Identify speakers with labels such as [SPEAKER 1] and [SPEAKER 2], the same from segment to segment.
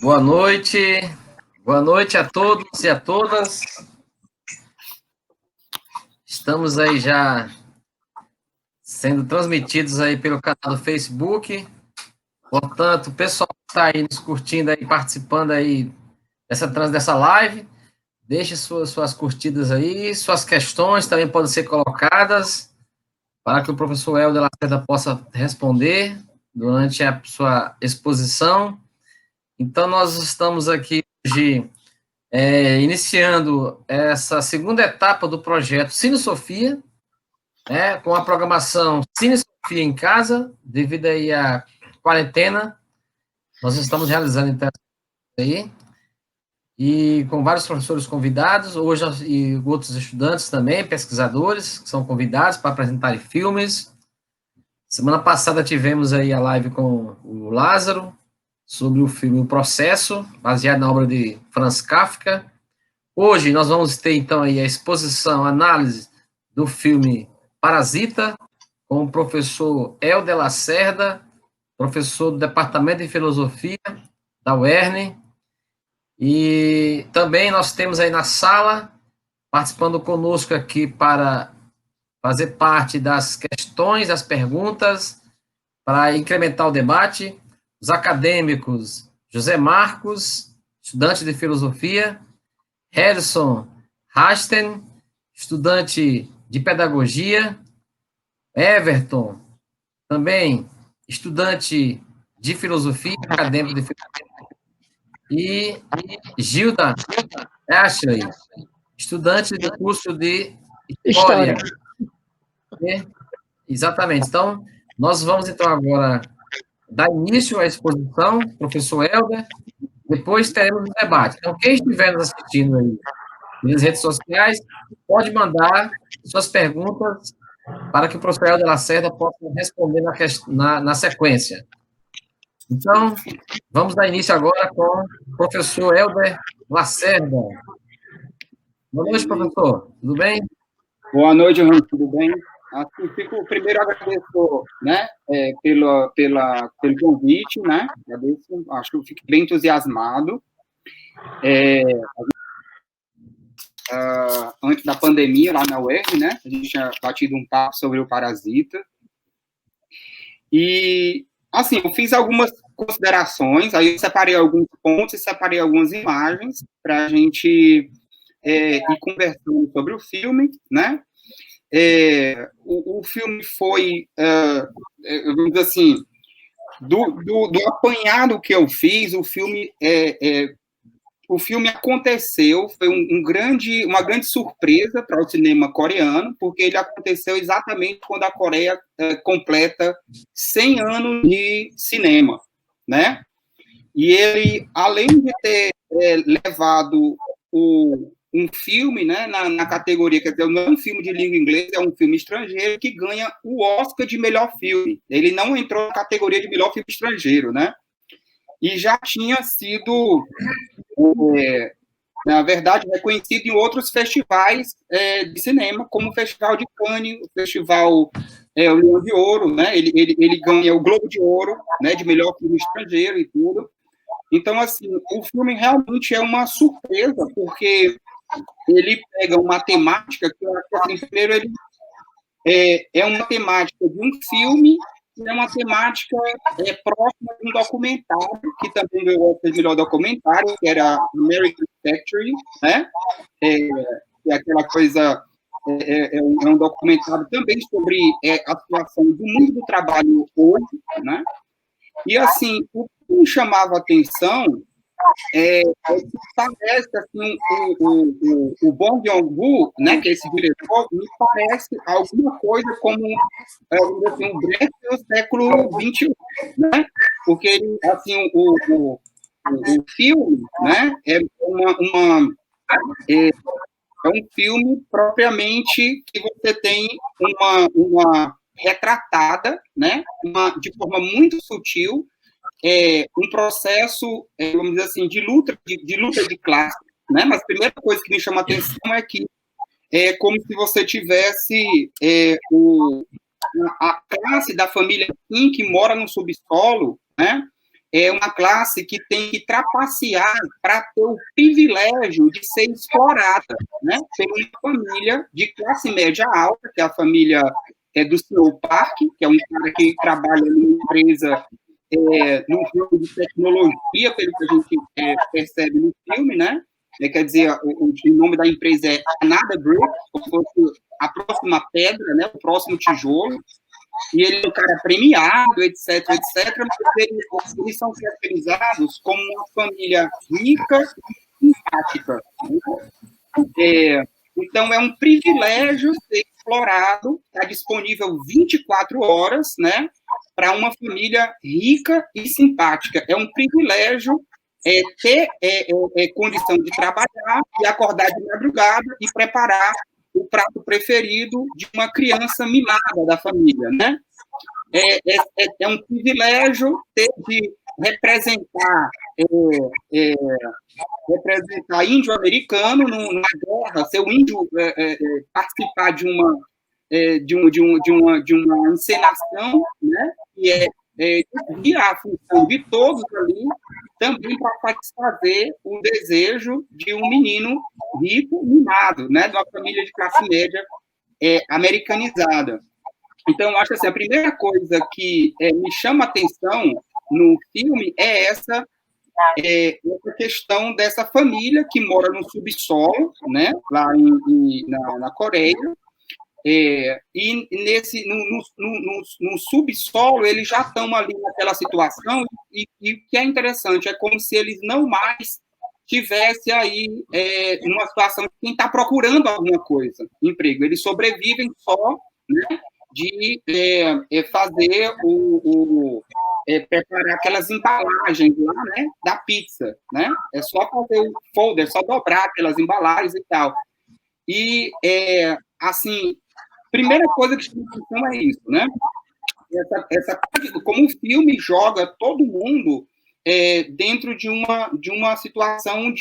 [SPEAKER 1] Boa noite a todos e a todas. Estamos aí já sendo transmitidos aí pelo canal do Facebook. Portanto, o pessoal que está aí nos curtindo aí, participando aí dessa live, deixe suas curtidas aí, suas questões também podem ser colocadas para que o professor Helder Lacerda possa responder durante a sua exposição. Então, nós estamos aqui hoje iniciando essa segunda etapa do projeto Cine Sofia, com a programação Cine Sofia em Casa, devido aí à quarentena. Nós estamos realizando então aí, e com vários professores convidados, hoje e outros estudantes também, pesquisadores, que são convidados para apresentarem filmes. Semana passada tivemos aí a live com o Lázaro, sobre o filme O Processo, baseado na obra de Franz Kafka. Hoje nós vamos ter, então, aí a exposição, a análise do filme Parasita, com o professor Helder Lacerda, professor do Departamento de Filosofia da UERN. E também nós temos aí na sala, participando conosco aqui para fazer parte das questões, das perguntas, para incrementar o debate, os acadêmicos José Marcos, estudante de Filosofia, Harrison Rasten, estudante de Pedagogia, Everton, também estudante de Filosofia, acadêmico de Filosofia, e Gilda Ashley, estudante do curso de História. Exatamente. Então, nós vamos, então, agora dar início à exposição, professor Helder, depois teremos o debate. Então, quem estiver nos assistindo aí nas redes sociais, pode mandar suas perguntas para que o professor Helder Lacerda possa responder na sequência. Então, vamos dar início agora com o professor Helder Lacerda. Boa noite, professor. Tudo bem?
[SPEAKER 2] Boa noite, Ramos. Tudo bem? Primeiro agradeço, né, pelo convite, né? Agradeço, acho que eu fiquei bem entusiasmado. Antes da pandemia, lá na UERN, né? A gente tinha batido um papo sobre o Parasita. E, assim, eu fiz algumas considerações, aí eu separei alguns pontos e separei algumas imagens para a gente ir conversando sobre o filme, né? O filme foi, vamos dizer assim, do apanhado que eu fiz, o filme aconteceu, foi uma grande surpresa para o cinema coreano, porque ele aconteceu exatamente quando a Coreia completa 100 anos de cinema, né? E ele, além de ter levado um filme, né, na categoria, quer dizer, não é um filme de língua inglesa, é um filme estrangeiro que ganha o Oscar de melhor filme. Ele não entrou na categoria de melhor filme estrangeiro, né? E já tinha sido, na verdade, reconhecido em outros festivais de cinema, como o Festival de Cannes, o Festival o Leão de Ouro, né? Ele ganha o Globo de Ouro, né, de melhor filme estrangeiro e tudo. Então, assim, o filme realmente é uma surpresa, porque ele pega uma temática que, assim, primeiro, ele é uma temática de um filme, e é uma temática próxima de um documentário, que também ganhou o melhor documentário, que era American Factory, né? Que é aquela coisa, é um documentário também sobre a situação do mundo do trabalho hoje, né? E, assim, o que me chamava a atenção parece, assim, o Bong Joon-ho, né, que é esse diretor, me parece alguma coisa como assim, um breve do século XXI, né? Porque ele, assim, o filme, né, é um filme propriamente que você tem uma retratada, né, de forma muito sutil, um processo, vamos dizer assim, de luta de classe, né? Mas a primeira coisa que me chama a atenção é que é como se você tivesse a classe da família Kim que mora no subsolo, né? é uma classe que tem que trapacear para ter o privilégio de ser explorada, né, por uma família de classe média alta, que é a família do Sr. Park, que é um cara que trabalha numa empresa no ramo de tecnologia, pelo que a gente percebe no filme, né? Quer dizer, o nome da empresa é Another Brick, como se fosse a próxima pedra, né? O próximo tijolo. E ele é um cara premiado, etc, etc. Mas eles são caracterizados como uma família rica e simpática. Então, é um privilégio ser explorado, está disponível 24 horas, né, para uma família rica e simpática. É um privilégio ter condição de trabalhar e acordar de madrugada e preparar o prato preferido de uma criança mimada da família, né? É um privilégio ter de representar índio-americano na guerra, ser o índio participar de uma encenação, né, que a função de todos ali, também para satisfazer o desejo de um menino rico, mimado, né, de uma família de classe média americanizada. Então, eu acho assim, a primeira coisa que me chama a atenção no filme é essa questão dessa família que mora no subsolo, né, lá na Coreia, e no subsolo eles já estão ali naquela situação, e o que é interessante é como se eles não mais tivessem aí numa situação de quem está procurando alguma coisa, emprego. Eles sobrevivem só, né, de fazer preparar aquelas embalagens lá, né, da pizza, né? É só fazer o folder, é só dobrar aquelas embalagens e tal. E, assim, primeira coisa que chama atenção é isso, né? Como o filme joga todo mundo dentro de uma situação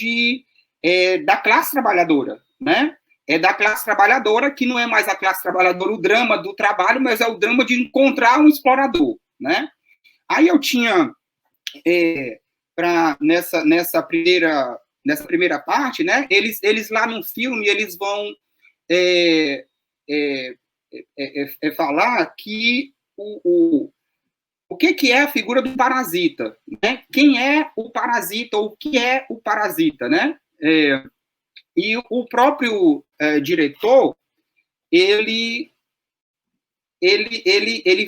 [SPEAKER 2] da classe trabalhadora, né? Da classe trabalhadora, que não é mais a classe trabalhadora, o drama do trabalho, mas é o drama de encontrar um explorador, né? Aí eu tinha, nessa primeira parte, né, eles lá no filme, eles vão falar que o que é a figura do parasita, né? Quem é o parasita, ou o que é o parasita, né? E o próprio diretor, ele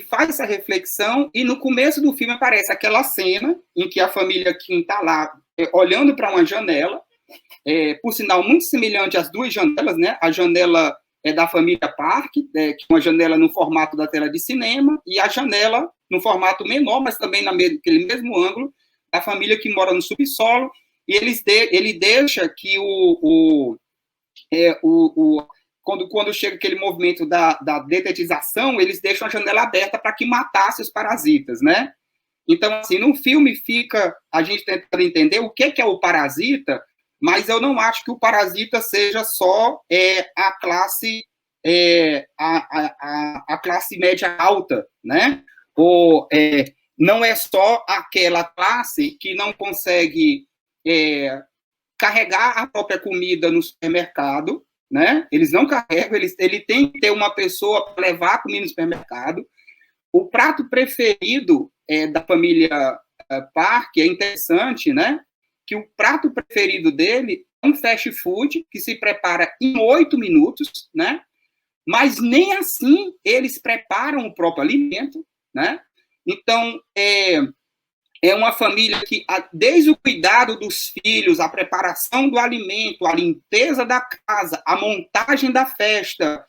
[SPEAKER 2] faz essa reflexão, e no começo do filme aparece aquela cena em que a família Kim está lá olhando para uma janela, por sinal muito semelhante às duas janelas, né? A janela da família Park, que é uma janela no formato da tela de cinema, e a janela no formato menor, mas também naquele mesmo ângulo, da família que mora no subsolo, e ele deixa que quando chega aquele movimento da detetização, eles deixam a janela aberta para que matasse os parasitas, né? Então, assim, no filme fica a gente tentando entender o que é o parasita, mas eu não acho que o parasita seja só a classe a classe média alta, né? Ou não é só aquela classe que não consegue carregar a própria comida no supermercado, né? Eles não carregam, ele tem que ter uma pessoa para levar a comida no supermercado. O prato preferido da família Park é interessante, né? Que o prato preferido dele é um fast food que se prepara em 8 minutos, né? Mas nem assim eles preparam o próprio alimento, né? Então, é uma família que, desde o cuidado dos filhos, a preparação do alimento, a limpeza da casa, a montagem da festa,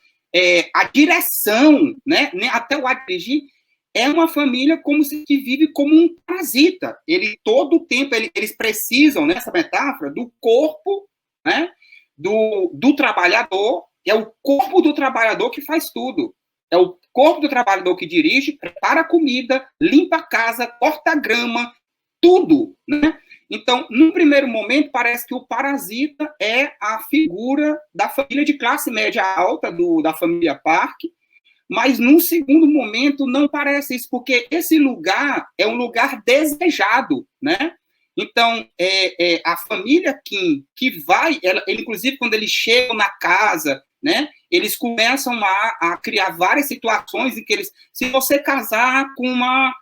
[SPEAKER 2] a direção, né, até o dirigir, é uma família como se vive como um parasita. Todo o tempo, eles precisam, nessa metáfora, do corpo, né, do trabalhador. É o corpo do trabalhador que faz tudo. É o corpo do trabalhador que dirige, prepara a comida, limpa a casa, corta a grama, tudo, né? Então, num primeiro momento, parece que o parasita é a figura da família de classe média alta, da família Park, Mas, num segundo momento, não parece isso, porque esse lugar é um lugar desejado, né? Então, a família Kim, que vai, inclusive, quando eles chegam na casa, né, eles começam a criar várias situações em que eles, se você casar com uma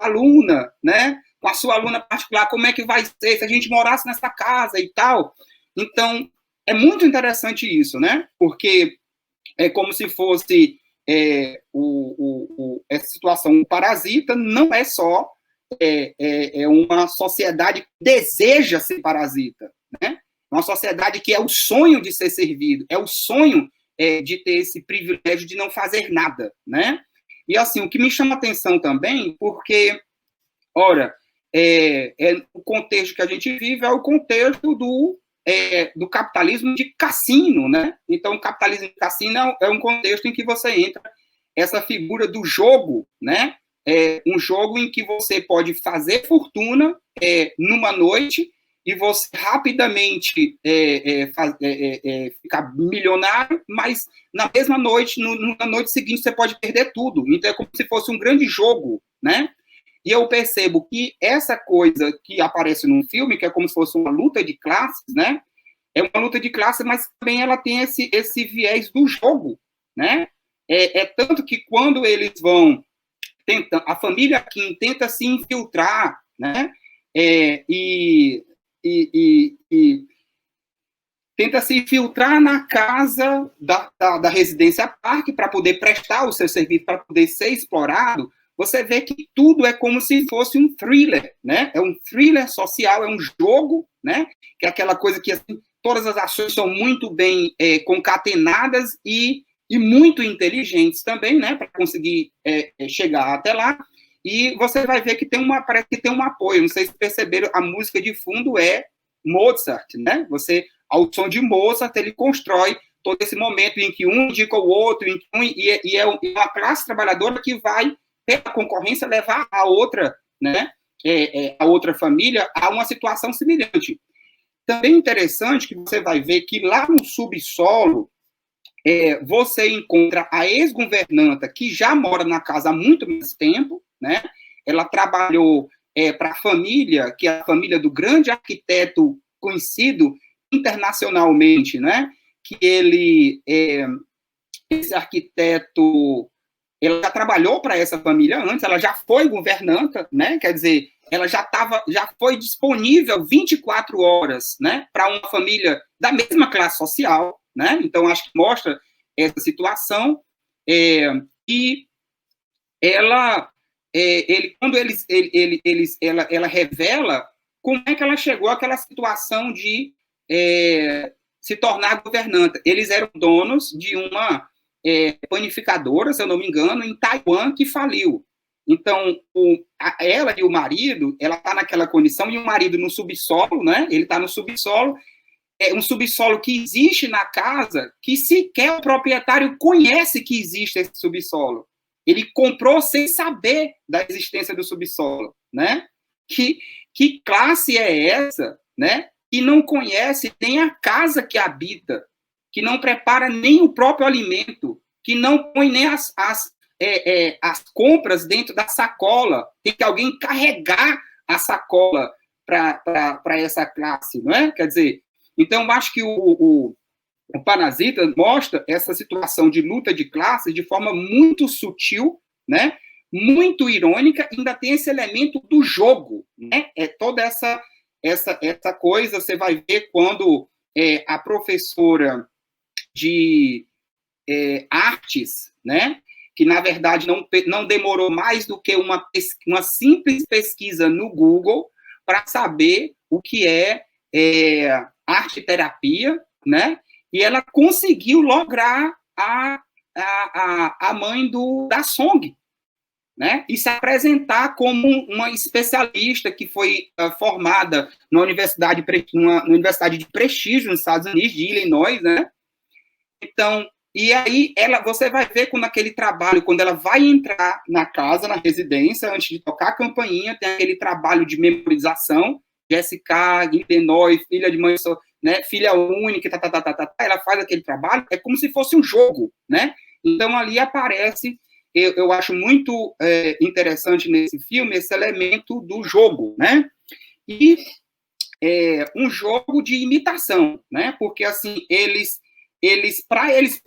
[SPEAKER 2] aluna, né, com a sua aluna particular, como é que vai ser se a gente morasse nessa casa e tal? Então, é muito interessante isso, né, porque é como se fosse essa situação, um parasita não é só uma sociedade que deseja ser parasita, né? Uma sociedade que é o sonho de ser servido, é o sonho de ter esse privilégio de não fazer nada, né? E, assim, o que me chama a atenção também, porque, ora, o contexto que a gente vive é o contexto do capitalismo de cassino, né? Então, o capitalismo de cassino é um contexto em que você entra essa figura do jogo, né? Um jogo em que você pode fazer fortuna numa noite e você rapidamente ficar milionário, mas na mesma noite, na noite seguinte, você pode perder tudo. Então, é como se fosse um grande jogo, né? E eu percebo que essa coisa que aparece num filme, que é como se fosse uma luta de classes, né? É uma luta de classes, mas também ela tem esse viés do jogo, né? Tanto que quando eles vão tentando, a família Kim tenta se infiltrar, né? E tenta se infiltrar na casa da residência Park para poder prestar o seu serviço, para poder ser explorado. Você vê que tudo é como se fosse um thriller, né? É um thriller social, é um jogo, né? Que é aquela coisa que assim, todas as ações são muito bem concatenadas e muito inteligentes também, né? Para conseguir chegar até lá. E você vai ver que parece que tem um apoio. Não sei se perceberam, a música de fundo é Mozart, né? Ao som de Mozart, ele constrói todo esse momento em que um indica o outro, e é uma classe trabalhadora que vai pela concorrência, levar a outra, né, a outra família a uma situação semelhante. Também interessante que você vai ver que lá no subsolo você encontra a ex-governanta que já mora na casa há muito mais tempo, né? Ela trabalhou para a família, que é a família do grande arquiteto conhecido internacionalmente, né? Que esse arquiteto, ela já trabalhou para essa família antes, ela já foi governanta, né? Quer dizer, ela já foi disponível 24 horas, né? Para uma família da mesma classe social, né? Então, acho que mostra essa situação. E ela, ela revela como é que ela chegou àquela situação de se tornar governanta. Eles eram donos de uma panificadora, se eu não me engano, em Taiwan, que faliu. Então, ela e o marido, ela está naquela condição, e o marido no subsolo, né? Ele está no subsolo, um subsolo que existe na casa, que sequer o proprietário conhece que existe esse subsolo. Ele comprou sem saber da existência do subsolo, né? Que classe é essa, né? Que não conhece nem a casa que habita, que não prepara nem o próprio alimento, que não põe nem as compras dentro da sacola, tem que alguém carregar a sacola para essa classe, não é? Quer dizer, então, eu acho que o Parasita mostra essa situação de luta de classes de forma muito sutil, né? Muito irônica, ainda tem esse elemento do jogo, né? Toda essa coisa, você vai ver quando a professora de artes, né? Que, na verdade, não demorou mais do que uma simples pesquisa no Google para saber o que é arte-terapia, né? E ela conseguiu lograr a mãe da Song, né? E se apresentar como uma especialista que foi formada numa universidade de prestígio nos Estados Unidos, de Illinois, né? Então, e aí você vai ver quando aquele trabalho, quando ela vai entrar na casa, na residência, antes de tocar a campainha, tem aquele trabalho de memorização, Jessica, Illinois, filha de mãe, né, filha única, ela faz aquele trabalho, é como se fosse um jogo, né? Então, ali aparece, eu acho muito interessante nesse filme, esse elemento do jogo, né? E um jogo de imitação, né? Porque, assim, para eles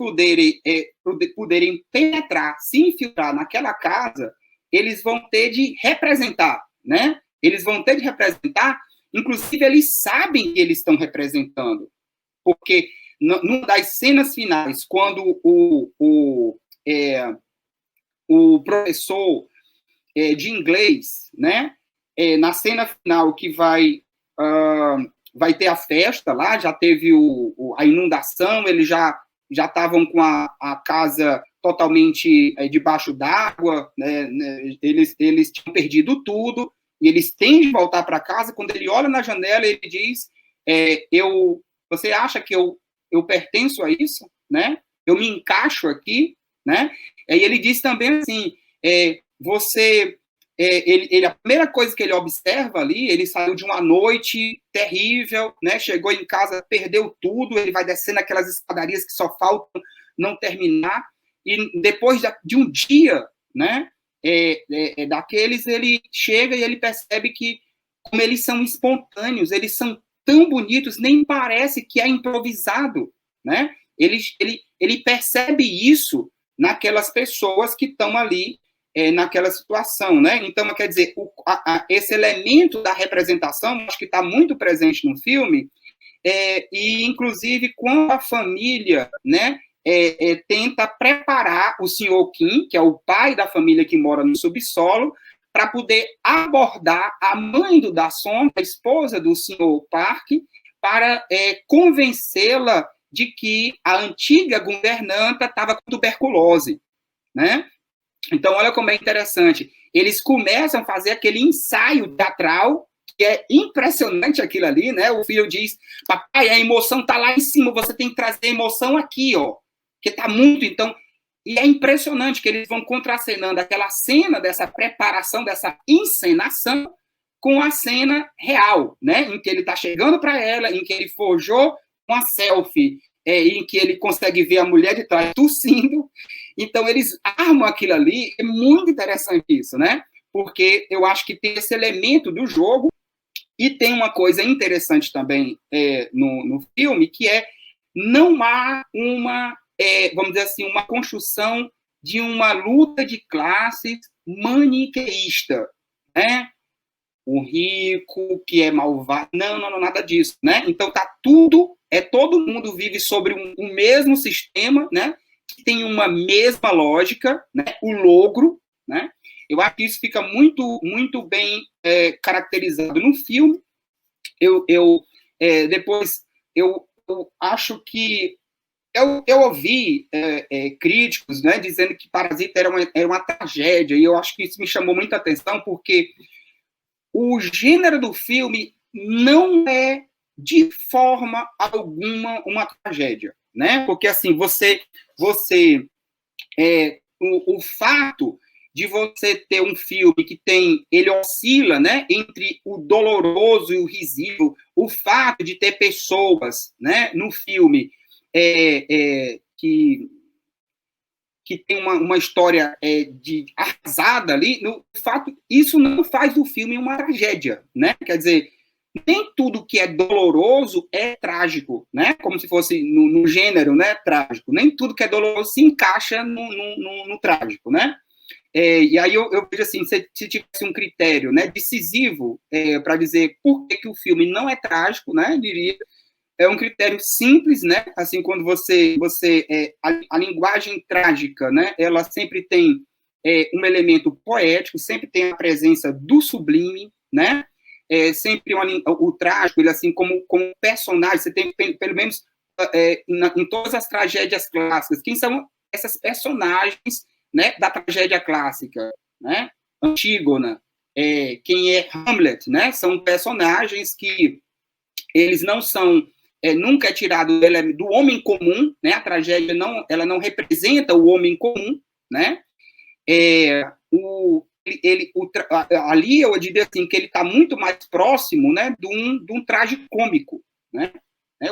[SPEAKER 2] poderem penetrar, se infiltrar naquela casa, eles vão ter de representar, né? Eles vão ter de representar, inclusive eles sabem que eles estão representando, porque numa das cenas finais, quando o professor de inglês, né, na cena final que vai ter a festa lá, já teve a inundação, eles já estavam com a casa totalmente debaixo d'água, né, eles tinham perdido tudo, e eles têm de voltar para casa. Quando ele olha na janela, ele diz, você acha que eu pertenço a isso? Né? Eu me encaixo aqui? Né? E ele diz também assim, a primeira coisa que ele observa ali, ele saiu de uma noite terrível, né? Chegou em casa, perdeu tudo, ele vai descendo aquelas escadarias que só faltam não terminar, e depois de um dia, né, daqueles, ele chega e ele percebe que, como eles são espontâneos, eles são tão bonitos, nem parece que é improvisado, né? Ele percebe isso naquelas pessoas que estão ali naquela situação, né? Então, quer dizer, esse elemento da representação, acho que está muito presente no filme, e, inclusive, quando a família, né, tenta preparar o Sr. Kim, que é o pai da família que mora no subsolo, para poder abordar a mãe do Da-Song, a esposa do Sr. Park, para convencê-la de que a antiga governanta estava com tuberculose, né? Então, olha como é interessante. Eles começam a fazer aquele ensaio teatral, que é impressionante aquilo ali, né? O filho diz, papai, a emoção está lá em cima, você tem que trazer a emoção aqui, ó, que está muito, então... E é impressionante que eles vão contracenando aquela cena dessa preparação, dessa encenação, com a cena real, né? Em que ele está chegando para ela, em que ele forjou uma selfie, em que ele consegue ver a mulher de trás tossindo. Então, eles armam aquilo ali. É muito interessante isso, né? Porque eu acho que tem esse elemento do jogo, e tem uma coisa interessante também no filme, que não há uma, vamos dizer assim, uma construção de uma luta de classes maniqueísta, né? O rico que é malvado, não, nada disso, né? Então tá tudo, todo mundo vive sobre um mesmo sistema, né? Que tem uma mesma lógica, né? O logro, né? Eu acho que isso fica muito, muito bem caracterizado no filme. Depois eu acho que eu ouvi críticos, né, dizendo que Parasita era uma tragédia, e eu acho que isso me chamou muita atenção, porque o gênero do filme não é, de forma alguma, uma tragédia, né? Porque, assim, o fato de você ter um filme que ele oscila, né, entre o doloroso e o risível, o fato de ter pessoas, né, no filme que tem uma história arrasada ali, no fato, isso não faz do filme uma tragédia, né? Quer dizer, nem tudo que é doloroso é trágico, né? Como se fosse no gênero, né, trágico. Nem tudo que é doloroso se encaixa no trágico, né? E aí eu vejo assim, se tivesse um critério, né, decisivo para dizer por que o filme não é trágico, né, diria, é um critério simples, né? Assim, quando a linguagem trágica, né? Ela sempre tem um elemento poético, sempre tem a presença do sublime, né? Sempre o trágico, ele assim como personagem, você tem pelo menos em todas as tragédias clássicas, quem são essas personagens, né? Da tragédia clássica, né? Antígona, quem é Hamlet, né? São personagens que eles não são nunca é tirado do homem comum, né? A tragédia ela não representa o homem comum, né? Ali eu diria assim que ele está muito mais próximo, né, de um tragicômico, né?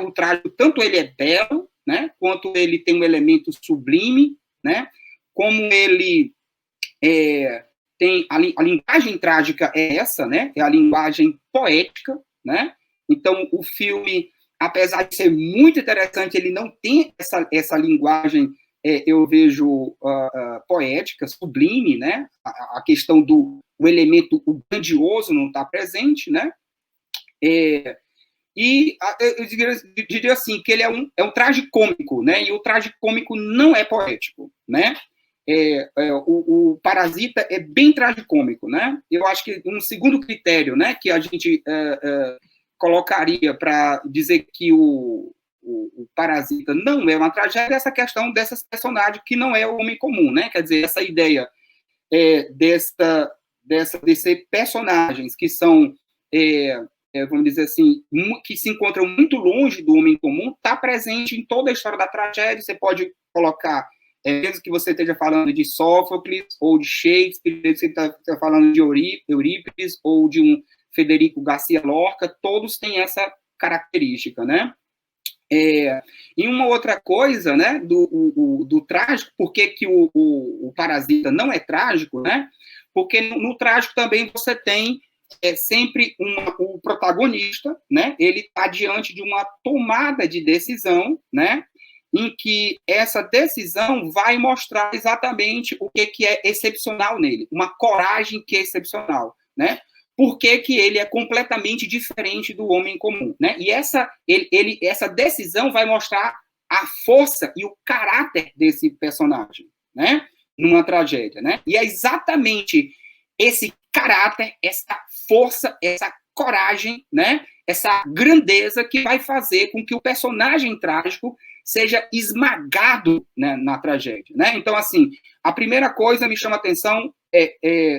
[SPEAKER 2] O trágico, tanto ele é belo, né, quanto ele tem um elemento sublime, né? Como ele tem a linguagem trágica é essa, né? É a linguagem poética, né? Então, o filme, apesar de ser muito interessante, ele não tem essa linguagem, eu vejo, poética, sublime, né? A questão do elemento o grandioso não está presente, né? E eu diria assim, que ele é um tragicômico, né? E o tragicômico não é poético, né? O Parasita é bem tragicômico, né? Eu acho que um segundo critério, né, que a gente colocaria para dizer que o Parasita não é uma tragédia é essa questão dessas personagens que não é o homem comum, né? Quer dizer, essa ideia desses personagens que são, vamos dizer assim, que se encontram muito longe do homem comum, está presente em toda a história da tragédia. Você pode colocar, mesmo que você esteja falando de Sófocles, ou de Shakespeare, mesmo que você esteja falando de Eurípides, ou de um Federico Garcia Lorca, todos têm essa característica, né? E uma outra coisa, né, do trágico, por que o Parasita não é trágico, né? Porque no trágico também você tem sempre o protagonista, né? Ele está diante de uma tomada de decisão, né? Em que essa decisão vai mostrar exatamente o que é excepcional nele, uma coragem que é excepcional, né? Por que ele é completamente diferente do homem comum, né? E essa decisão vai mostrar a força e o caráter desse personagem, né? Numa tragédia, né? E é exatamente esse caráter, essa força, essa coragem, né? Essa grandeza que vai fazer com que o personagem trágico seja esmagado, né, na tragédia, né? Então, assim, a primeira coisa me chama a atenção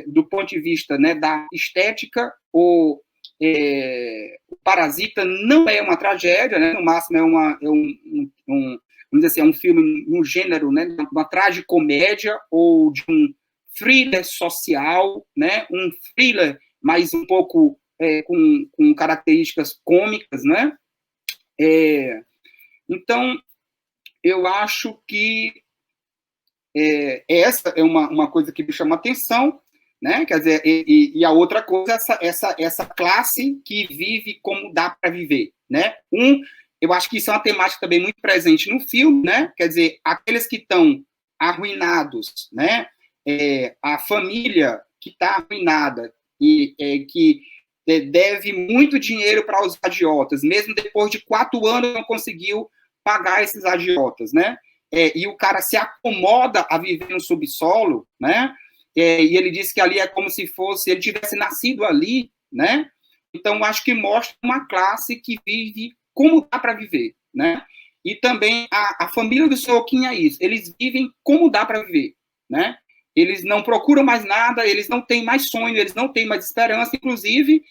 [SPEAKER 2] do ponto de vista, né, da estética, o Parasita não é uma tragédia, né? No máximo vamos dizer assim, é um filme no gênero, né, uma tragicomédia ou de um thriller social, né? Um thriller mais um pouco com características cômicas, né? Então, eu acho que essa é uma coisa que me chama atenção, né? Quer dizer, e a outra coisa é essa classe que vive como dá para viver, né? Eu acho que isso é uma temática também muito presente no filme, né? Quer dizer, aqueles que estão arruinados, né? A família que está arruinada e que deve muito dinheiro para os agiotas, mesmo depois de 4 anos não conseguiu pagar esses agiotas, né? E o cara se acomoda a viver no subsolo, né? E ele disse que ali é como se fosse ele tivesse nascido ali, né? Então, acho que mostra uma classe que vive como dá para viver, né? E também a família do Sorokin é isso, eles vivem como dá para viver, né? Eles não procuram mais nada, eles não têm mais sonho, eles não têm mais esperança, inclusive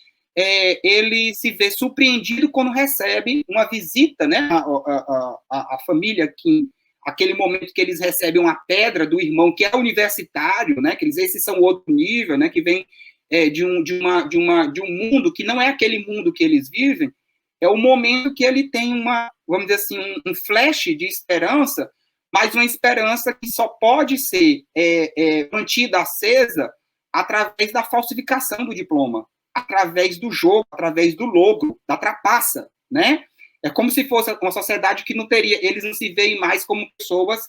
[SPEAKER 2] ele se vê surpreendido quando recebe uma visita, né? A família que aquele momento que eles recebem uma pedra do irmão que é universitário, né? Que esses são outro nível, né? Que vem de um mundo que não é aquele mundo que eles vivem. É o momento que ele tem vamos dizer assim, um flash de esperança, mas uma esperança que só pode ser mantida acesa através da falsificação do diploma, através do jogo, através do logro, da trapaça, né? É como se fosse uma sociedade que não teria, eles não se veem mais como pessoas,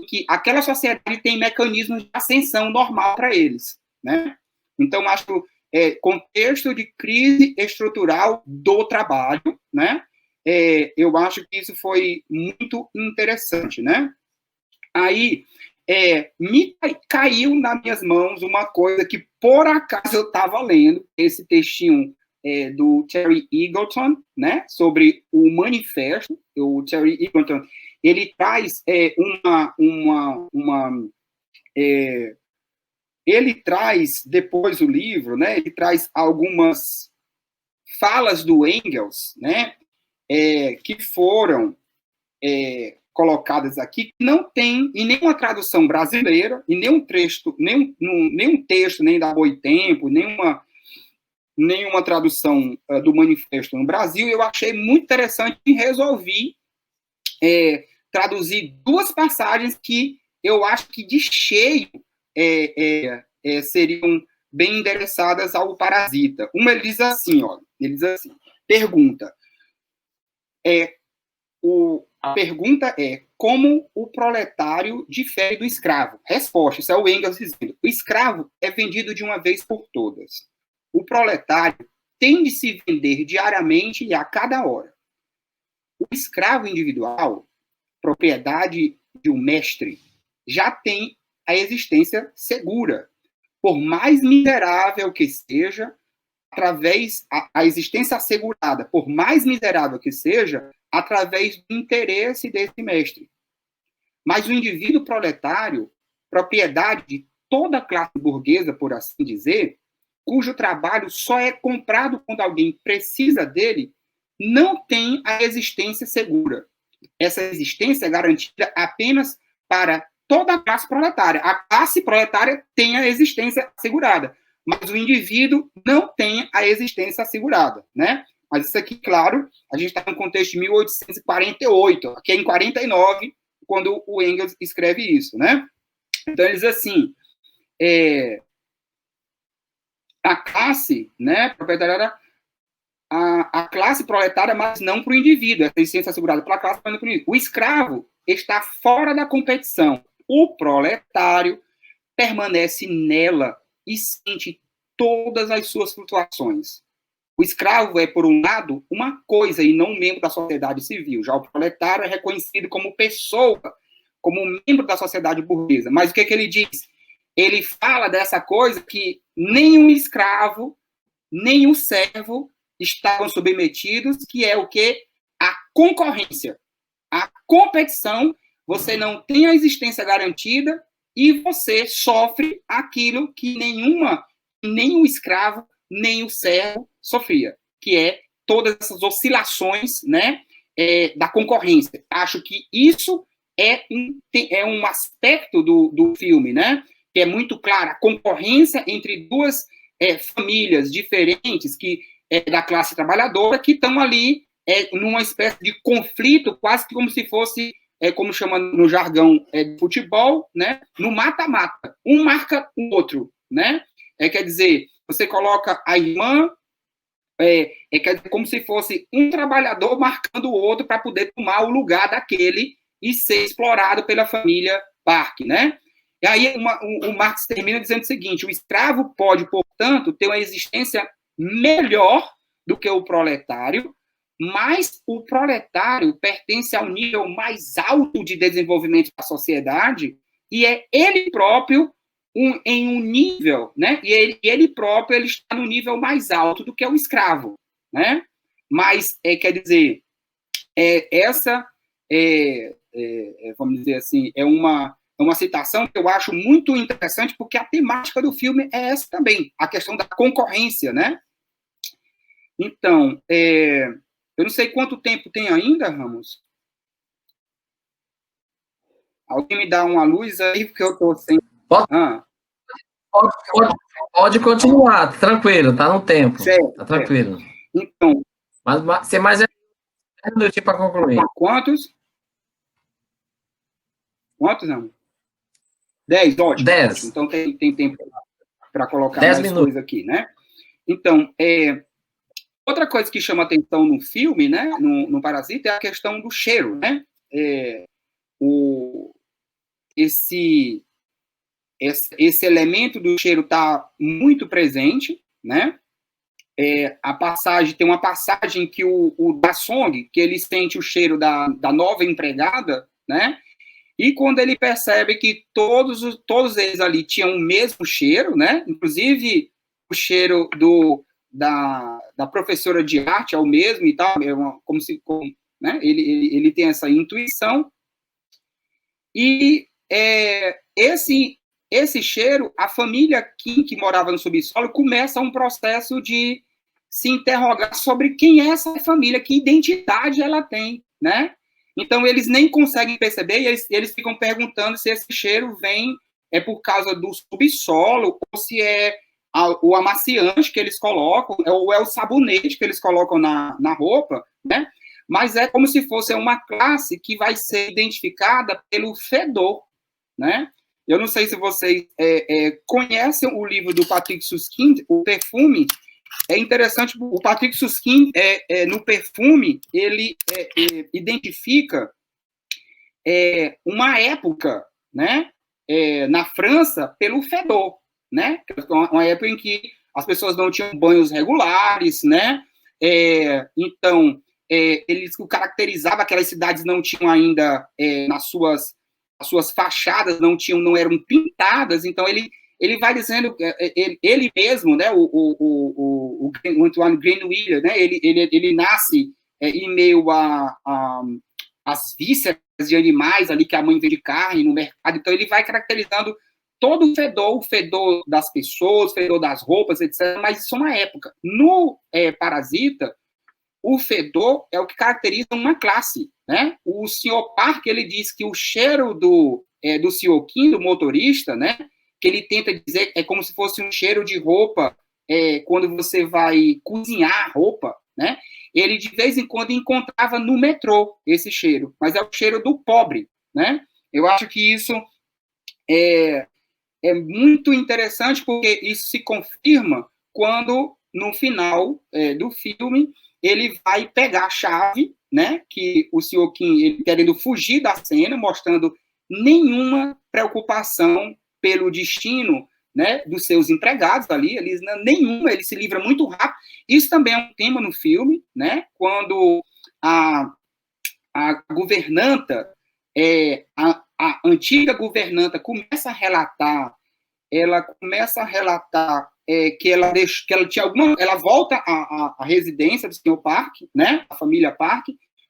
[SPEAKER 2] que aquela sociedade tem mecanismos de ascensão normal para eles, né? Então, acho que contexto de crise estrutural do trabalho, né? Eu acho que isso foi muito interessante, né? Aí, me caiu nas minhas mãos uma coisa que, por acaso, eu estava lendo, esse textinho do Terry Eagleton, né, sobre o manifesto. O Terry Eagleton, ele traz ele traz, depois do livro, né, ele traz algumas falas do Engels, né, que foram colocadas aqui, que não tem em nenhuma tradução brasileira, em nenhum texto, nem da Boitempo, nenhuma tradução do manifesto no Brasil. Eu achei muito interessante e resolvi traduzir 2 passagens que eu acho que de cheio seriam bem endereçadas ao Parasita. Uma, ele diz assim, pergunta, a pergunta é, como o proletário difere do escravo? Resposta, isso é o Engels dizendo, o escravo é vendido de uma vez por todas. O proletário tem de se vender diariamente e a cada hora. O escravo individual, propriedade de um mestre, já tem a existência segura. Por mais miserável que seja, através a existência assegurada, por mais miserável que seja, através do interesse desse mestre. Mas o indivíduo proletário, propriedade de toda a classe burguesa, por assim dizer, cujo trabalho só é comprado quando alguém precisa dele, não tem a existência segura. Essa existência é garantida apenas para toda a classe proletária. A classe proletária tem a existência assegurada, mas o indivíduo não tem a existência assegurada, né? Mas isso aqui, claro, a gente está no contexto de 1848, aqui é em 49, quando o Engels escreve isso, né? Então, ele diz assim, a classe, né, proprietária, a classe proletária, mas não para o indivíduo, a existência assegurada pela classe, mas não para o indivíduo. O escravo está fora da competição. O proletário permanece nela e sente todas as suas flutuações. O escravo é, por um lado, uma coisa e não um membro da sociedade civil. Já o proletário é reconhecido como pessoa, como membro da sociedade burguesa. Mas o que ele diz? Ele fala dessa coisa que nem o escravo, nem o servo estavam submetidos, que é o quê? A concorrência. A competição, você não tem a existência garantida e você sofre aquilo que nem o escravo, nem o servo sofria, que é todas essas oscilações, né, da concorrência. Acho que isso é um aspecto do filme, né, que é muito claro, a concorrência entre duas famílias diferentes da classe trabalhadora que estão ali numa espécie de conflito, quase que como se fosse, como chama no jargão de futebol, né, no mata-mata. Um marca o outro, né? Quer dizer, você coloca a irmã, quer dizer, como se fosse um trabalhador marcando o outro para poder tomar o lugar daquele e ser explorado pela família Park, né? E aí o Marx termina dizendo o seguinte, o escravo pode, portanto, ter uma existência melhor do que o proletário, mas o proletário pertence ao nível mais alto de desenvolvimento da sociedade e é ele próprio em um nível, né? E ele próprio ele está no nível mais alto do que o escravo, né? Mas, quer dizer, vamos dizer assim, é uma citação que eu acho muito interessante, porque a temática do filme é essa também, a questão da concorrência, né? Então, eu não sei quanto tempo tem ainda, Ramos. Alguém me dá uma luz aí, porque eu estou sem...
[SPEAKER 1] Pode continuar, tranquilo, tá no tempo.
[SPEAKER 2] Certo,
[SPEAKER 1] tá tranquilo.
[SPEAKER 2] Certo. Então...
[SPEAKER 1] Mas você mais é um minutinho para concluir.
[SPEAKER 2] Quantos, Ramos? 10, ótimo.
[SPEAKER 1] 10.
[SPEAKER 2] Ótimo. Então tem tempo para colocar
[SPEAKER 1] 10
[SPEAKER 2] mais coisa aqui, né? Então, outra coisa que chama atenção no filme, né, no Parasita, é a questão do cheiro, né? Esse elemento do cheiro está muito presente, né? Tem uma passagem que o Da Song, que ele sente o cheiro da nova empregada, né? E quando ele percebe que todos eles ali tinham o mesmo cheiro, né? Inclusive o cheiro da professora de arte é o mesmo e tal, né? Ele tem essa intuição. E esse cheiro, a família Kim, que morava no subsolo, começa um processo de se interrogar sobre quem é essa família, que identidade ela tem, né? Então, eles nem conseguem perceber e eles ficam perguntando se esse cheiro vem por causa do subsolo ou se é o amaciante que eles colocam, ou é o sabonete que eles colocam na roupa, né? Mas é como se fosse uma classe que vai ser identificada pelo fedor, né? Eu não sei se vocês conhecem o livro do Patrick Suskind, O Perfume. É interessante, o Patrick Suskind, no Perfume, ele identifica uma época, né, na França, pelo fedor, né? Uma época em que as pessoas não tinham banhos regulares, né? Então, eles caracterizavam, aquelas cidades não tinham ainda, as suas fachadas não eram pintadas, então ele vai dizendo, ele mesmo, né, o Antoine Grenouille, né, ele nasce em meio às vísceras de animais ali que a mãe vende carne no mercado, então ele vai caracterizando todo o fedor das pessoas, o fedor das roupas, etc., mas isso é uma época. No Parasita, o fedor é o que caracteriza uma classe, né? O Sr. Park, ele diz que o cheiro do Sr. Kim, do motorista, né, que ele tenta dizer é como se fosse um cheiro de roupa, quando você vai cozinhar roupa, né? Ele, de vez em quando, encontrava no metrô esse cheiro, mas é o cheiro do pobre, né? Eu acho que isso é muito interessante, porque isso se confirma quando, no final do filme, ele vai pegar a chave, né, que o Sr. Kim, ele querendo fugir da cena, mostrando nenhuma preocupação pelo destino, né, dos seus empregados ali, nenhuma, ele se livra muito rápido. Isso também é um tema no filme, né, quando a governanta, a antiga governanta começa a relatar que ela tinha ela volta à residência do Sr. Park, né, a família Park,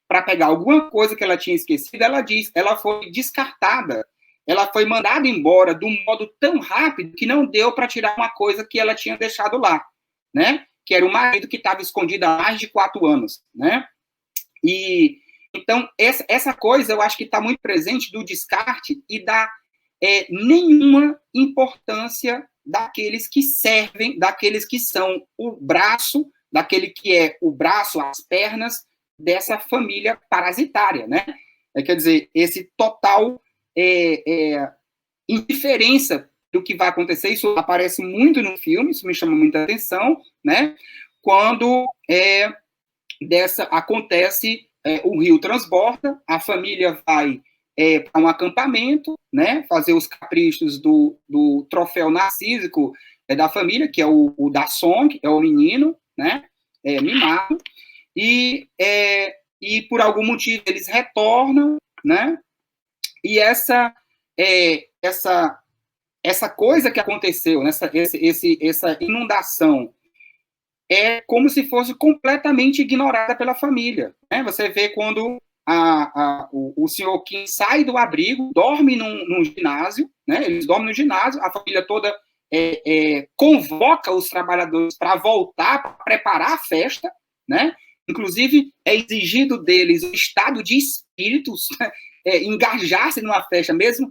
[SPEAKER 2] para pegar alguma coisa que ela tinha esquecido. Ela diz, ela foi descartada, ela foi mandada embora de um modo tão rápido que não deu para tirar uma coisa que ela tinha deixado lá, né, que era o marido que estava escondido há mais de 4 anos, né, e então essa coisa eu acho que está muito presente do descarte e da nenhuma importância daqueles que servem, daqueles que são o braço, daquele que é o braço, as pernas dessa família parasitária, né? Quer dizer, esse total indiferença do que vai acontecer, isso aparece muito no filme, isso me chama muita atenção, né? Quando acontece, o rio transborda, a família vai para um acampamento, né, fazer os caprichos do troféu narcísico da família, que é o da Song, é o menino, né, mimado, e por algum motivo eles retornam, né, e essa coisa que aconteceu, essa inundação, é como se fosse completamente ignorada pela família, né? Você vê quando o Sr. Kim sai do abrigo, dorme num ginásio, né? Eles dormem no ginásio, a família toda convoca os trabalhadores para voltar, para preparar a festa, né? Inclusive, é exigido deles o estado de espíritos, engajar-se numa festa, mesmo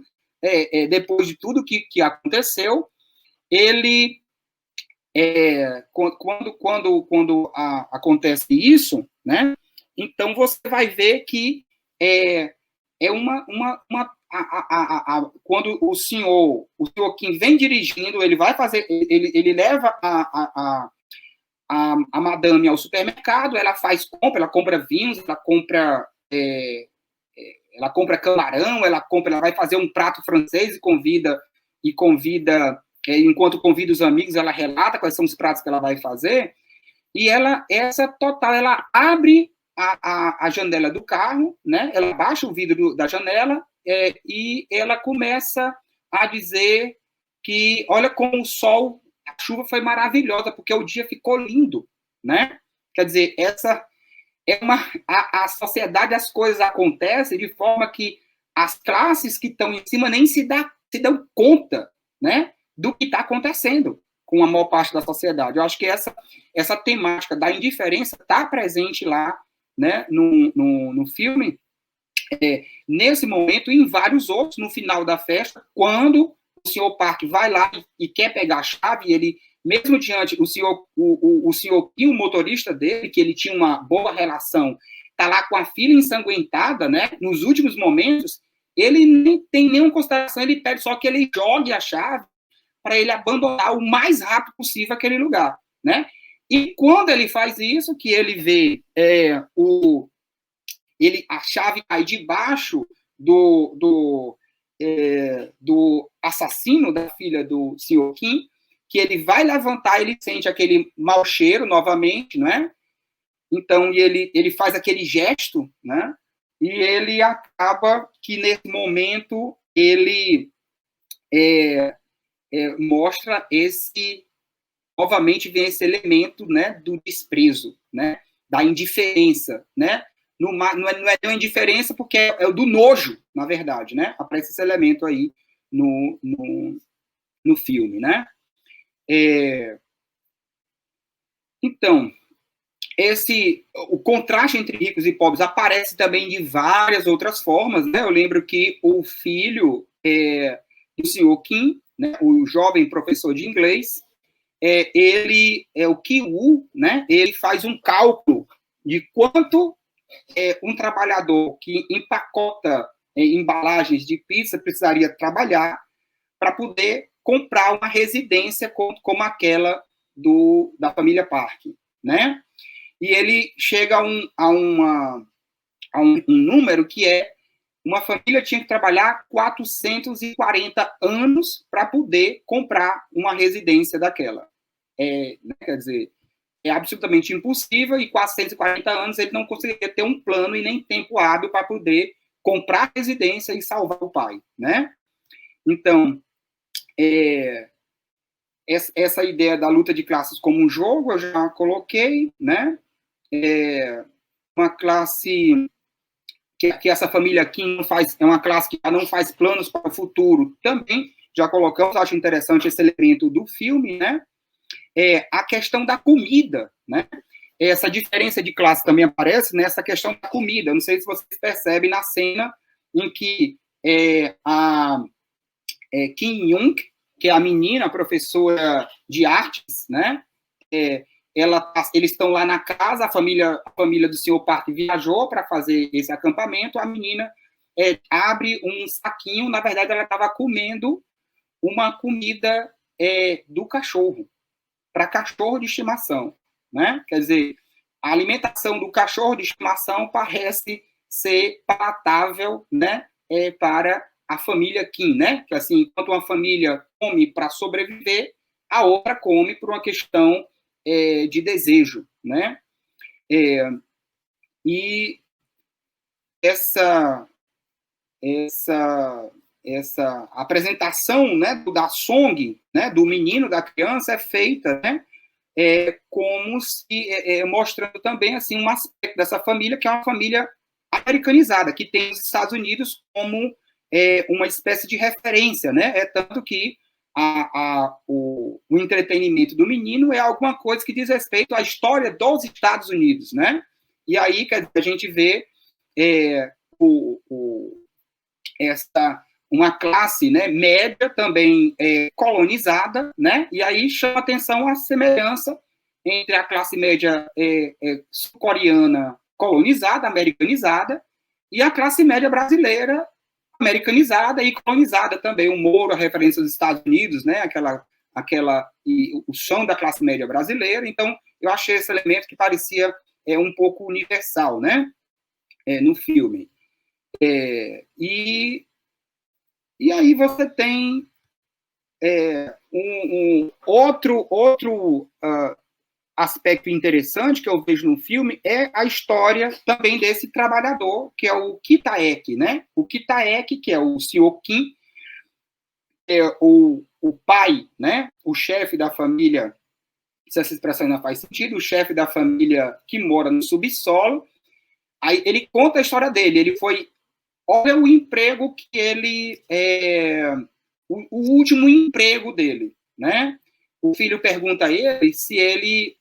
[SPEAKER 2] depois de tudo que aconteceu. Ele... quando acontece isso, né? Então você vai ver que quando o senhor Kim vem dirigindo, ele vai fazer, ele leva a madame ao supermercado, ela faz compra, ela compra vinhos, ela compra camarão, ela vai fazer um prato francês e convida enquanto convida os amigos, ela relata quais são os pratos que ela vai fazer, e ela abre a janela do carro, né? Ela baixa o vidro da janela e ela começa a dizer que, olha como o sol, a chuva foi maravilhosa, porque o dia ficou lindo, né? Quer dizer, a sociedade, as coisas acontecem de forma que as classes que estão em cima nem se dão conta, né, do que está acontecendo com a maior parte da sociedade. Eu acho que essa temática da indiferença está presente lá, né, no filme, nesse momento e em vários outros, no final da festa, quando o Sr. Park vai lá e quer pegar a chave, ele, mesmo diante, o senhor Kim, o motorista dele, que ele tinha uma boa relação, está lá com a filha ensanguentada, né, nos últimos momentos, ele nem tem nenhuma consideração, ele pede só que ele jogue a chave para ele abandonar o mais rápido possível aquele lugar, né? E quando ele faz isso, que ele vê a chave cai debaixo do assassino da filha do Sr. Kim, que ele vai levantar, ele sente aquele mau cheiro novamente, né? Então, ele faz aquele gesto, né? E ele acaba que, nesse momento, ele mostra novamente vem esse elemento, né, do desprezo, né, da indiferença, né? Não é uma indiferença porque é o do nojo, na verdade, né? Aparece esse elemento aí no filme, né? Então, o contraste entre ricos e pobres aparece também de várias outras formas, né? Eu lembro que o filho do Sr. Kim, né, o jovem professor de inglês, o Ki-woo, né, ele faz um cálculo de quanto um trabalhador que empacota embalagens de pizza precisaria trabalhar para poder comprar uma residência como aquela da família Park, né? E ele chega a um número que uma família tinha que trabalhar 440 anos para poder comprar uma residência daquela. Né, quer dizer, é absolutamente impossível, e 440 anos ele não conseguiria ter um plano e nem tempo hábil para poder comprar residência e salvar o pai, né? Então, essa ideia da luta de classes como um jogo, eu já coloquei, né? Uma classe que essa família Kim é uma classe que não faz planos para o futuro, também já colocamos, acho interessante esse elemento do filme, né? A questão da comida, né? Essa diferença de classe também aparece nessa questão da comida. Não sei se vocês percebem na cena em que a Kim Young, que é a menina, a professora de artes, né? Eles estão lá na casa, a família do Sr. Park viajou para fazer esse acampamento, a menina abre um saquinho, na verdade ela estava comendo uma comida do cachorro, para cachorro de estimação, né? Quer dizer, a alimentação do cachorro de estimação parece ser palatável, né? Para a família Kim, né? Que assim, enquanto uma família come para sobreviver, a outra come por uma questão de desejo, né? E essa apresentação, né, da song, né, do menino, da criança, é feita, né, como se mostrando também assim um aspecto dessa família que é uma família americanizada, que tem os Estados Unidos como uma espécie de referência, né? Tanto que o entretenimento do menino é alguma coisa que diz respeito à história dos Estados Unidos, né? E aí a gente vê uma classe, né, média também colonizada, né? E aí chama atenção a semelhança entre a classe média sul-coreana colonizada, americanizada, e a classe média brasileira americanizada e colonizada também. O Moro, a referência dos Estados Unidos, né? E o som da classe média brasileira. Então, eu achei esse elemento que parecia um pouco universal, né? No filme. E aí você tem outro aspecto interessante que eu vejo no filme é a história também desse trabalhador, que é o Kitaek, né? O Kitaek, que é o Sr. Kim, o pai, né? O chefe da família, se essa expressão não faz sentido, o chefe da família que mora no subsolo. Aí ele conta a história dele. Olha o emprego que ele o último emprego dele, né? O filho pergunta a ele se ele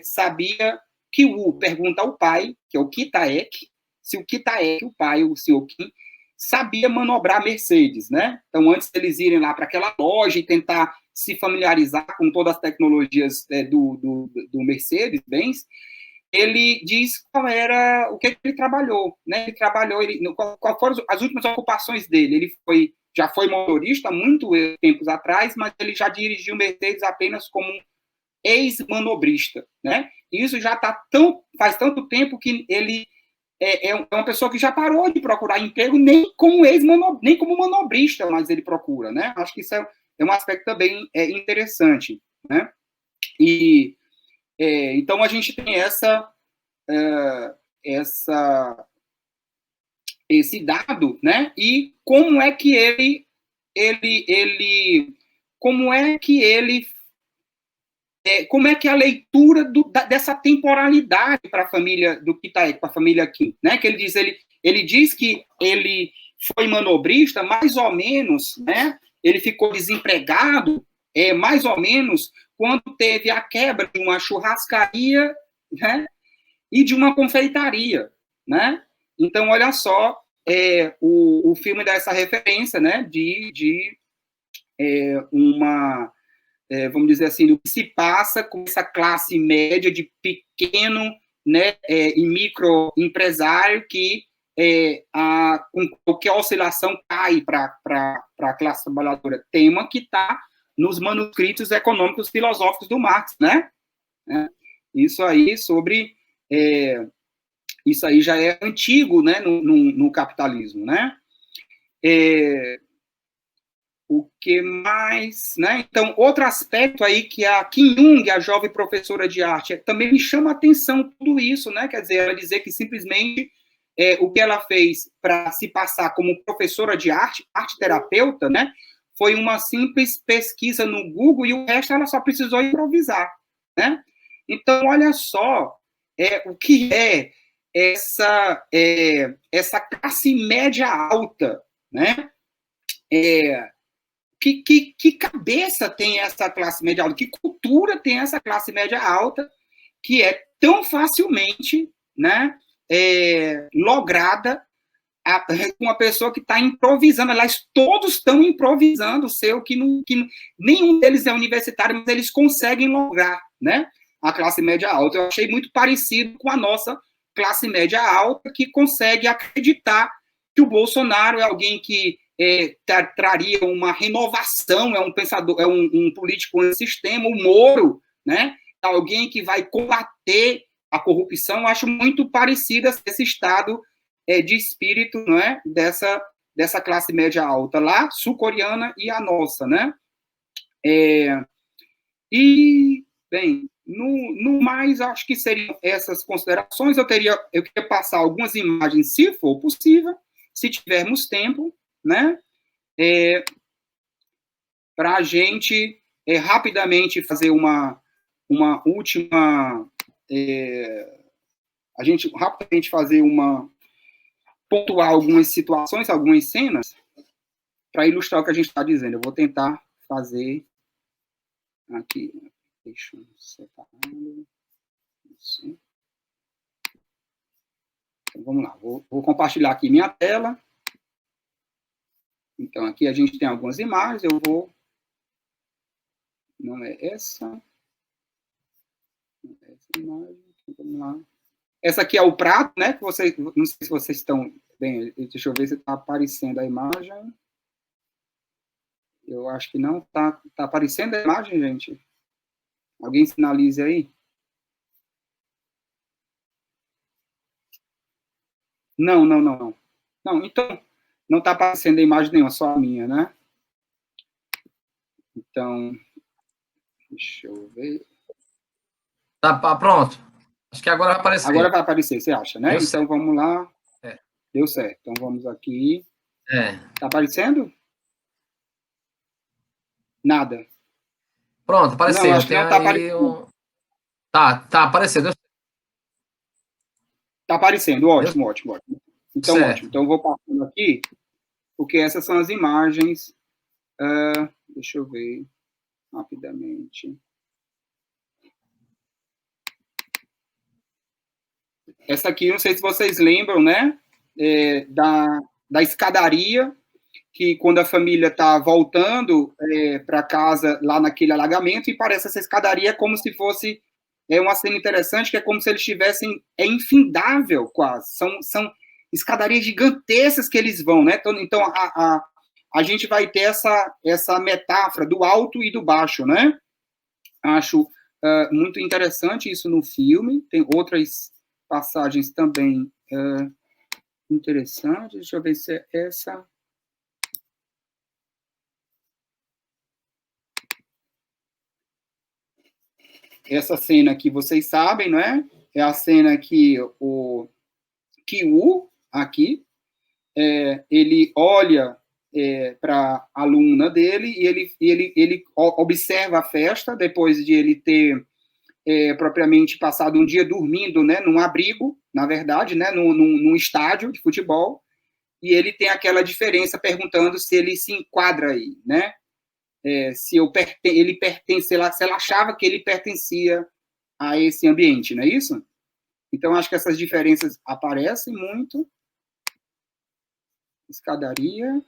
[SPEAKER 2] sabia que pergunta ao pai, que é o Kitaek, se o Kitaek, o pai, o Sr. Kim, sabia manobrar Mercedes, né? Então, antes deles irem lá para aquela loja e tentar se familiarizar com todas as tecnologias do Mercedes-Benz, ele diz qual era o que ele trabalhou, né? Ele trabalhou, qual foram as últimas ocupações dele. Ele já foi motorista há muito tempos atrás, mas ele já dirigiu Mercedes apenas como ex-manobrista, né? E isso já faz tanto tempo que ele é uma pessoa que já parou de procurar emprego nem como nem como manobrista, mas ele procura, né? Acho que isso é um aspecto também interessante, né? E então a gente tem esse dado, né? E como é que como é que a leitura dessa temporalidade para a família do Pitaé, para a família Kim, né? Que ele diz que ele foi manobrista, mais ou menos, né? Ele ficou desempregado, mais ou menos, quando teve a quebra de uma churrascaria, né? E de uma confeitaria, né? Então, olha só, o filme dá essa referência, né? De uma vamos dizer assim, do que se passa com essa classe média de pequeno, né, e microempresário que com qualquer oscilação cai para a classe trabalhadora. Tema que está nos manuscritos econômicos filosóficos do Marx, né? Isso aí isso aí já é antigo, né, no capitalismo, né? O que mais, né? Então, outro aspecto aí que a Kim Jung, a jovem professora de arte, também me chama a atenção tudo isso, né? Quer dizer, ela dizer que simplesmente o que ela fez para se passar como professora de arte terapeuta, né? Foi uma simples pesquisa no Google e o resto ela só precisou improvisar, né? Então, olha só o que é essa classe média alta, né? Que cabeça tem essa classe média alta? Que cultura tem essa classe média alta que é tão facilmente, né, lograda com uma pessoa que está improvisando? Aliás, todos estão improvisando, nenhum deles é universitário, mas eles conseguem lograr, né, a classe média alta. Eu achei muito parecido com a nossa classe média alta, que consegue acreditar que o Bolsonaro é alguém que traria uma renovação, é um pensador, é um político antissistema, o Moro, né? Alguém que vai combater a corrupção. Eu acho muito parecido esse estado de espírito, não é? Dessa classe média alta lá, sul-coreana, e a nossa, né? Bem, no mais, acho que seriam essas considerações. Eu queria passar algumas imagens, se for possível, se tivermos tempo, né? Para a gente rapidamente fazer uma última. A gente rapidamente pontuar algumas situações, algumas cenas, para ilustrar o que a gente está dizendo. Eu vou tentar fazer aqui. Deixa eu separar. Assim. Então, vamos lá. Vou compartilhar aqui minha tela. Então, aqui a gente tem algumas imagens, eu vou... Não é essa. Não é essa imagem. Vamos lá. Essa aqui é o prato, né? Que vocês... Não sei se vocês estão... Bem, deixa eu ver se está aparecendo a imagem. Eu acho que não. Está aparecendo a imagem, gente? Alguém sinalize aí? Não. Não, então... Não está aparecendo a imagem nenhuma, só a minha, né? Então, deixa eu ver.
[SPEAKER 1] Tá pronto. Acho que agora vai aparecer.
[SPEAKER 2] Agora vai aparecer, você acha, né? Então, vamos lá. Deu certo. Então, vamos aqui. Tá aparecendo? Nada.
[SPEAKER 1] Pronto, apareceu.
[SPEAKER 2] Não, acho que não tá aparecendo.
[SPEAKER 1] Tá aparecendo.
[SPEAKER 2] Tá aparecendo, ótimo. Então, certo. Ótimo. Então, eu vou passando aqui, porque essas são as imagens. Deixa eu ver rapidamente. Essa aqui, não sei se vocês lembram, né? Da escadaria, que quando a família está voltando para casa lá naquele alagamento, e parece essa escadaria como se fosse é uma cena interessante, que é como se eles estivessem, é infindável quase, são escadarias gigantescas que eles vão, né? Então a gente vai ter essa metáfora do alto e do baixo, né? Acho muito interessante isso no filme. Tem outras passagens também interessantes. Deixa eu ver se é essa. Essa cena que vocês sabem, não é? É a cena que o Kyu, aqui, ele olha para a aluna dele e ele observa a festa, depois de ele ter propriamente passado um dia dormindo, né, num abrigo, na verdade, né, num estádio de futebol, e ele tem aquela diferença perguntando se ele se enquadra aí, né? Se ele pertence, se ela achava que ele pertencia a esse ambiente, não é isso? Então, acho que essas diferenças aparecem muito. Escadaria.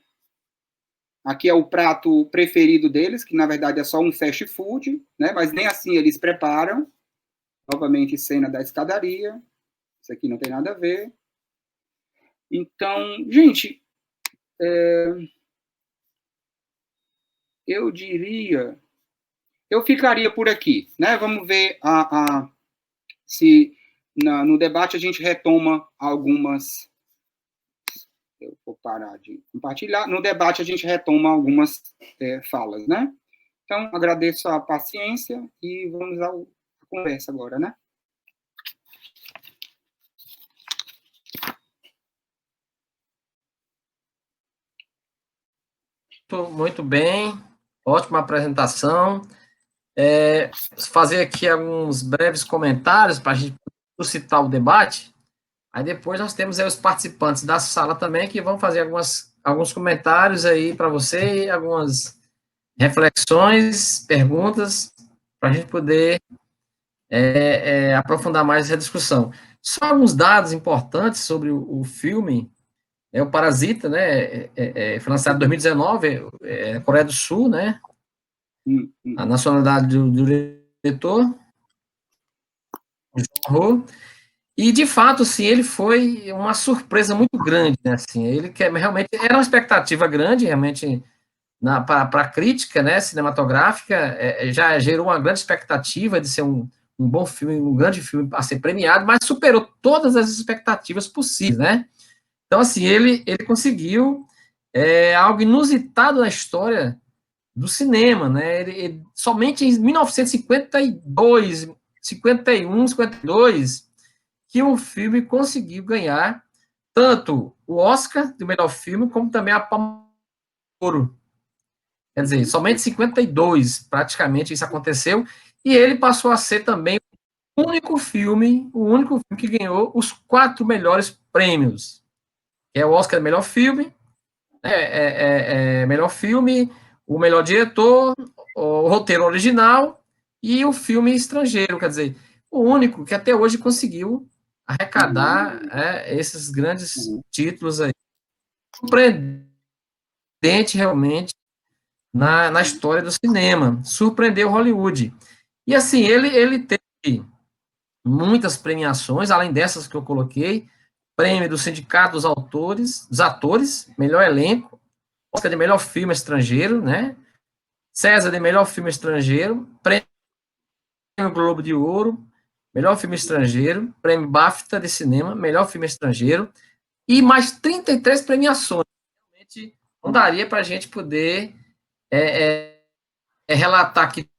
[SPEAKER 2] Aqui é o prato preferido deles, que na verdade é só um fast food, né? Mas nem assim eles preparam. Novamente, cena da escadaria. Isso aqui não tem nada a ver. Então, gente, eu diria... Eu ficaria por aqui, né? Vamos ver se no debate a gente retoma algumas... Eu vou parar de compartilhar. No debate a gente retoma algumas falas, né? Então, agradeço a paciência e vamos à conversa agora, né?
[SPEAKER 1] Muito bem, ótima apresentação. Fazer aqui alguns breves comentários para a gente suscitar o debate. Aí depois nós temos aí os participantes da sala também que vão fazer alguns comentários aí para você, e algumas reflexões, perguntas, para a gente poder aprofundar mais essa discussão. Só alguns dados importantes sobre o filme. O Parasita, né, foi lançado em 2019, Coreia do Sul, né, a nacionalidade do diretor, e de fato, assim, ele foi uma surpresa muito grande, né, assim, ele que realmente era uma expectativa grande, realmente, para a crítica, né, cinematográfica, já gerou uma grande expectativa de ser um bom filme, um grande filme a ser premiado, mas superou todas as expectativas possíveis, né. Então, assim, ele conseguiu algo inusitado na história do cinema, né? Ele somente em 1952, 51, 52, que o filme conseguiu ganhar tanto o Oscar do melhor filme, como também a Palma de Ouro. Quer dizer, somente em 52, praticamente, isso aconteceu, e ele passou a ser também o único filme que ganhou os 4 melhores prêmios, que é o Oscar do melhor filme, melhor filme, o melhor diretor, o roteiro original e o filme estrangeiro, quer dizer, o único que até hoje conseguiu arrecadar esses grandes títulos aí. Surpreendente realmente na história do cinema, surpreendeu Hollywood. E assim, ele teve muitas premiações, além dessas que eu coloquei, prêmio do Sindicato dos Atores, melhor elenco, Oscar de melhor filme estrangeiro, né? César de melhor filme estrangeiro, prêmio Globo de Ouro, melhor filme estrangeiro, prêmio BAFTA de cinema, melhor filme estrangeiro, e mais 33 premiações. Realmente não daria para a gente poder relatar aqui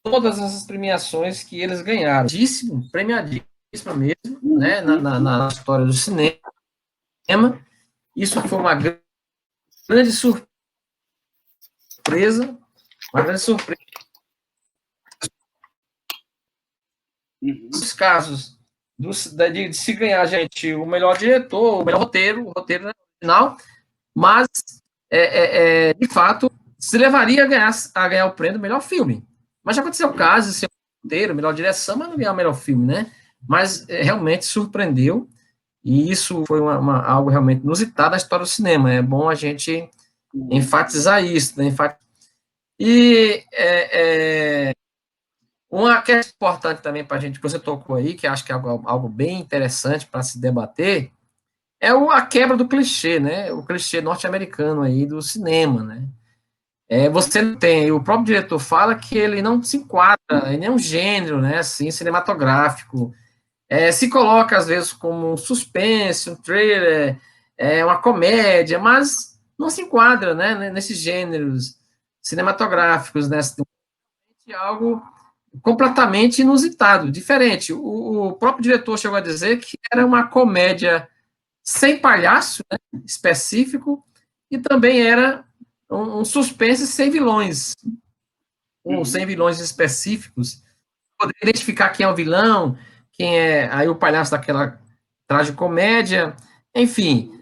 [SPEAKER 1] todas essas premiações que eles ganharam. Premiadíssimo mesmo, né? Na história do cinema. Isso foi uma grande surpresa, uma grande surpresa. Nos casos de se ganhar, gente, o melhor diretor, o melhor roteiro original, mas, de fato, se levaria a ganhar o prêmio do melhor filme. Mas já aconteceu o caso de ser o roteiro, melhor direção, mas não ganhar o melhor filme, né? Mas realmente surpreendeu, e isso foi algo realmente inusitado na história do cinema. É bom a gente enfatizar isso, né? E Uma questão importante também para a gente, que você tocou aí, que acho que é algo bem interessante para se debater, é a quebra do clichê, né? O clichê norte-americano aí do cinema, né? Você tem, o próprio diretor fala que ele não se enquadra em nenhum gênero, né, assim, cinematográfico. Se coloca, às vezes, como um suspense, um thriller, uma comédia, mas não se enquadra, né, nesses gêneros cinematográficos, né, assim, algo completamente inusitado, diferente. O próprio diretor chegou a dizer que era uma comédia sem palhaço, né, específico, e também era um suspense sem vilões, ou sem vilões específicos, poder identificar quem é o vilão, quem é aí o palhaço daquela tragicomédia, enfim,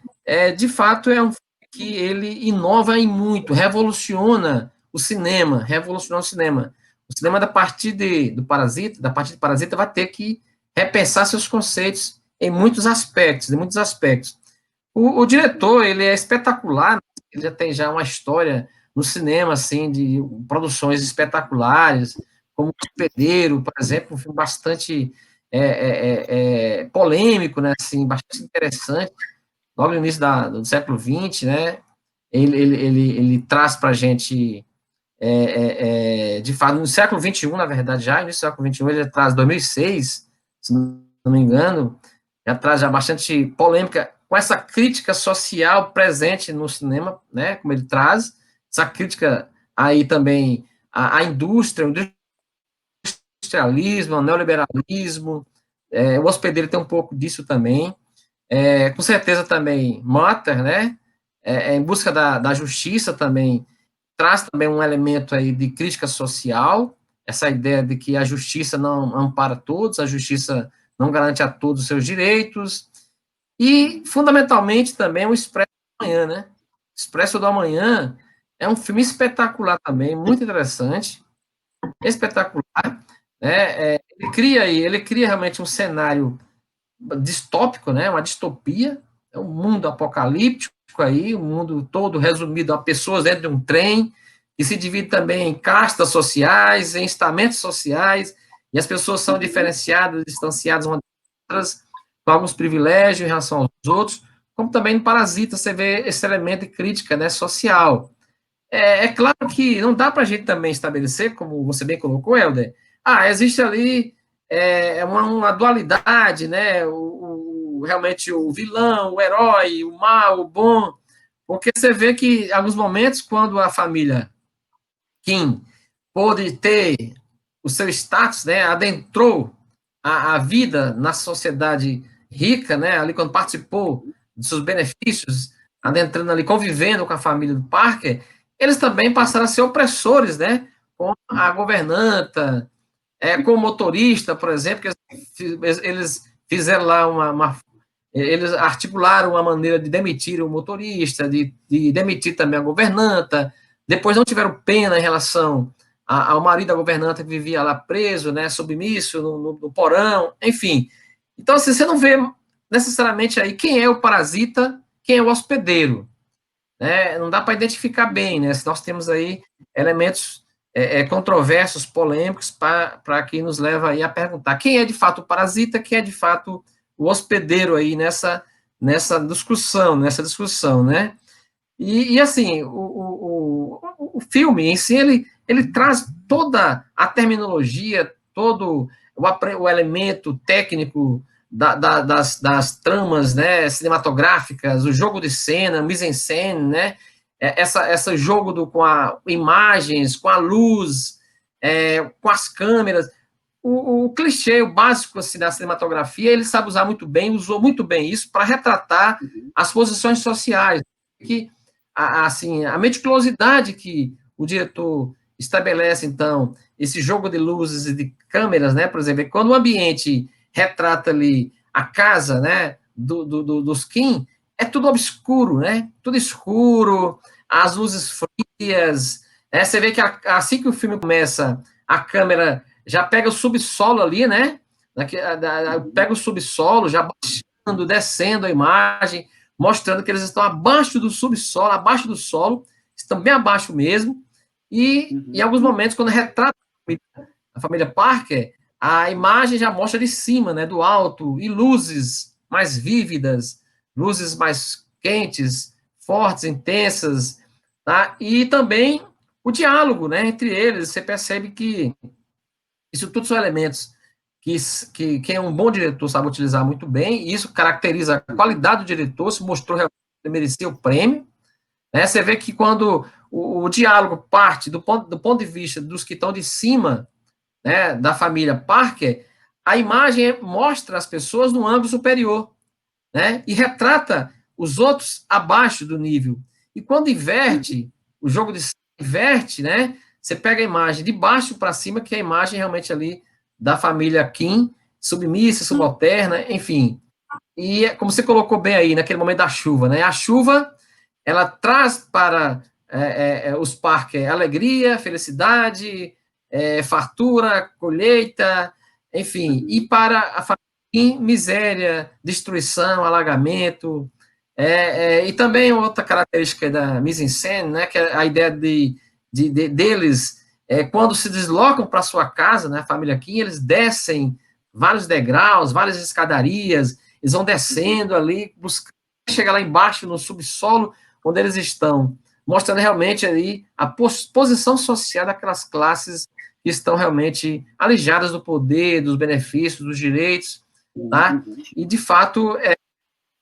[SPEAKER 1] de fato é um filme que ele inova em muito, revoluciona o cinema, revolucionou o cinema. O cinema da partir do Parasita, da partir de Parasita vai ter que repensar seus conceitos em muitos aspectos, em muitos aspectos. O diretor, ele é espetacular, ele já tem já uma história no cinema, assim, de produções espetaculares, como O Hospedeiro, por exemplo, um filme bastante polêmico, né, assim, bastante interessante, logo no início do século XX, né, ele traz para a gente, de fato, no século XXI, na verdade, já, no início do século XXI, ele traz 2006, se não me engano, já traz já bastante polêmica, com essa crítica social presente no cinema, né, como ele traz, essa crítica aí também à indústria, o industrialismo, ao neoliberalismo, o Hospedeiro tem um pouco disso também, com certeza também Matter, né, em busca da justiça também, traz também um elemento aí de crítica social, essa ideia de que a justiça não ampara todos, a justiça não garante a todos os seus direitos, e, fundamentalmente, também o Expresso do Amanhã, né? Expresso do Amanhã é um filme espetacular também, muito interessante, espetacular, né? Ele cria realmente um cenário distópico, né? Uma distopia, é um mundo apocalíptico aí, um mundo todo resumido a pessoas dentro de um trem, que se divide também em castas sociais, em estamentos sociais, e as pessoas são diferenciadas, distanciadas umas das outras, com alguns privilégios em relação aos outros, como também no Parasita você vê esse elemento de crítica, né, social. Claro que não dá para a gente também estabelecer, como você bem colocou, Helder, existe ali uma dualidade, né, realmente o vilão, o herói, o mal, o bom, porque você vê que, em alguns momentos, quando a família Kim pôde ter o seu status, né, adentrou a vida na sociedade rica, né, ali quando participou dos seus benefícios, adentrando ali, convivendo com a família do Parker, eles também passaram a ser opressores, né, com a governanta, com o motorista, por exemplo, que eles fizeram lá eles articularam uma maneira de demitir o motorista, de demitir também a governanta, depois não tiveram pena em relação ao marido da governanta que vivia lá preso, né, submisso, no porão, enfim. Então, assim, você não vê necessariamente aí quem é o parasita, quem é o hospedeiro, né, não dá para identificar bem, né, se nós temos aí elementos controversos, polêmicos, para que nos leva aí a perguntar quem é de fato o parasita, quem é de fato o hospedeiro aí nessa discussão, né? E assim, o filme em si, ele traz toda a terminologia, todo o elemento técnico das tramas, né, cinematográficas, o jogo de cena, mise-en-scène, né, essa jogo com imagens, com a luz, com as câmeras, o clichê, o básico assim, da cinematografia, ele sabe usar muito bem, usou muito bem isso para retratar as posições sociais, que assim, a meticulosidade que o diretor estabelece, então, esse jogo de luzes e de câmeras, né, por exemplo, quando o ambiente retrata ali a casa, né, dos Kim, é tudo obscuro, né, tudo escuro, as luzes frias, você vê que assim que o filme começa, a câmera já pega o subsolo ali, né? Pega o subsolo, já baixando, descendo a imagem, mostrando que eles estão abaixo do subsolo, abaixo do solo, estão bem abaixo mesmo, e em alguns momentos, quando retrata a família Parker, a imagem já mostra de cima, né, do alto, e luzes mais vívidas, luzes mais quentes, fortes, intensas, tá? E também o diálogo, né, entre eles. Você percebe que isso tudo são elementos que quem é um bom diretor sabe utilizar muito bem, e isso caracteriza a qualidade do diretor, se mostrou realmente que ele merecia o prêmio, né? Você vê que quando o diálogo parte do ponto de vista dos que estão de cima, né, da família Parker, a imagem mostra as pessoas no ângulo superior, né, e retrata os outros abaixo do nível. E quando inverte, o jogo de inverte, né, você pega a imagem de baixo para cima, que é a imagem realmente ali da família Kim, submissa, subalterna, enfim. E como você colocou bem aí, naquele momento da chuva, né, a chuva, ela traz para os Parker alegria, felicidade, fartura, colheita, enfim, e para a família miséria, destruição, alagamento, e também outra característica da mise-en-scène, né, que é a ideia deles, quando se deslocam para sua casa, né, a família Kim, eles descem vários degraus, várias escadarias, eles vão descendo ali, buscando chegar lá embaixo, no subsolo, onde eles estão, mostrando realmente ali a posição social daquelas classes que estão realmente alijadas do poder, dos benefícios, dos direitos, tá? E, de fato,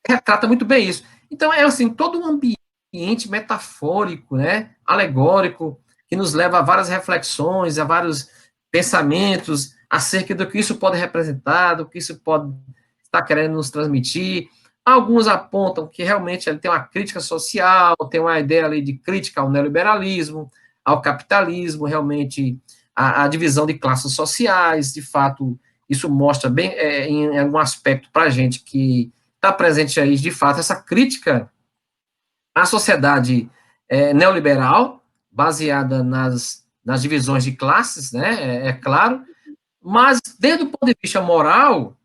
[SPEAKER 1] retrata muito bem isso. Então, é assim, todo um ambiente metafórico, né, alegórico, que nos leva a várias reflexões, a vários pensamentos acerca do que isso pode representar, do que isso pode estar querendo nos transmitir. Alguns apontam que realmente ele tem uma crítica social, tem uma ideia ali de crítica ao neoliberalismo, ao capitalismo, realmente a divisão de classes sociais, de fato, isso mostra bem, em algum aspecto para a gente que está presente aí, de fato, essa crítica à sociedade neoliberal, baseada nas divisões de classes, né, claro, mas, desde o ponto de vista moral,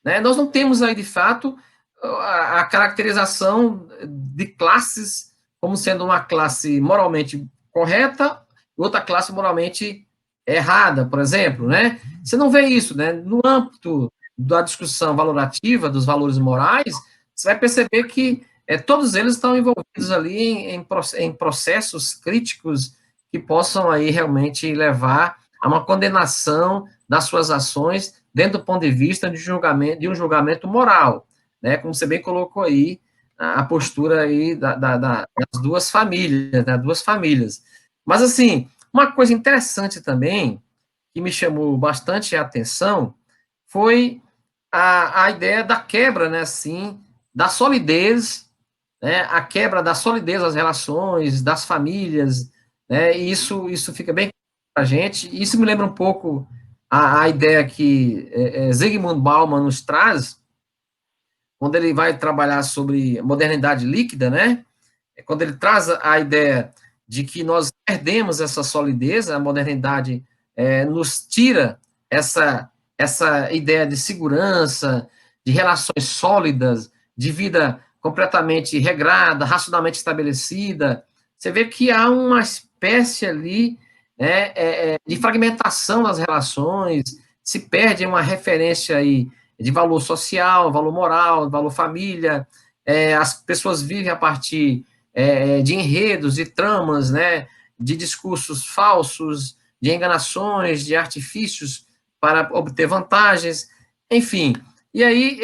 [SPEAKER 1] né, nós não temos aí, de fato, a caracterização de classes como sendo uma classe moralmente correta e outra classe moralmente errada, por exemplo, né? Você não vê isso, né? No âmbito da discussão valorativa dos valores morais, você vai perceber que todos eles estão envolvidos ali em processos críticos que possam aí realmente levar a uma condenação das suas ações dentro do ponto de vista de um julgamento moral, né? Como você bem colocou aí, a postura aí das duas famílias, das duas famílias. Mas, assim, uma coisa interessante também, que me chamou bastante a atenção, foi a ideia da quebra, né, assim, da solidez, né, a quebra da solidez das relações, das famílias, né, e isso fica bem para a gente. Isso me lembra um pouco a ideia que Zygmunt Bauman nos traz, quando ele vai trabalhar sobre modernidade líquida, né? Quando ele traz a ideia de que nós perdemos essa solidez, a modernidade nos tira essa ideia de segurança, de relações sólidas, de vida completamente regrada, racionalmente estabelecida. Você vê que há uma espécie ali de fragmentação das relações, se perde uma referência aí de valor social, valor moral, valor família, as pessoas vivem a partir de enredos, de tramas, né, de discursos falsos, de enganações, de artifícios para obter vantagens, enfim. E aí,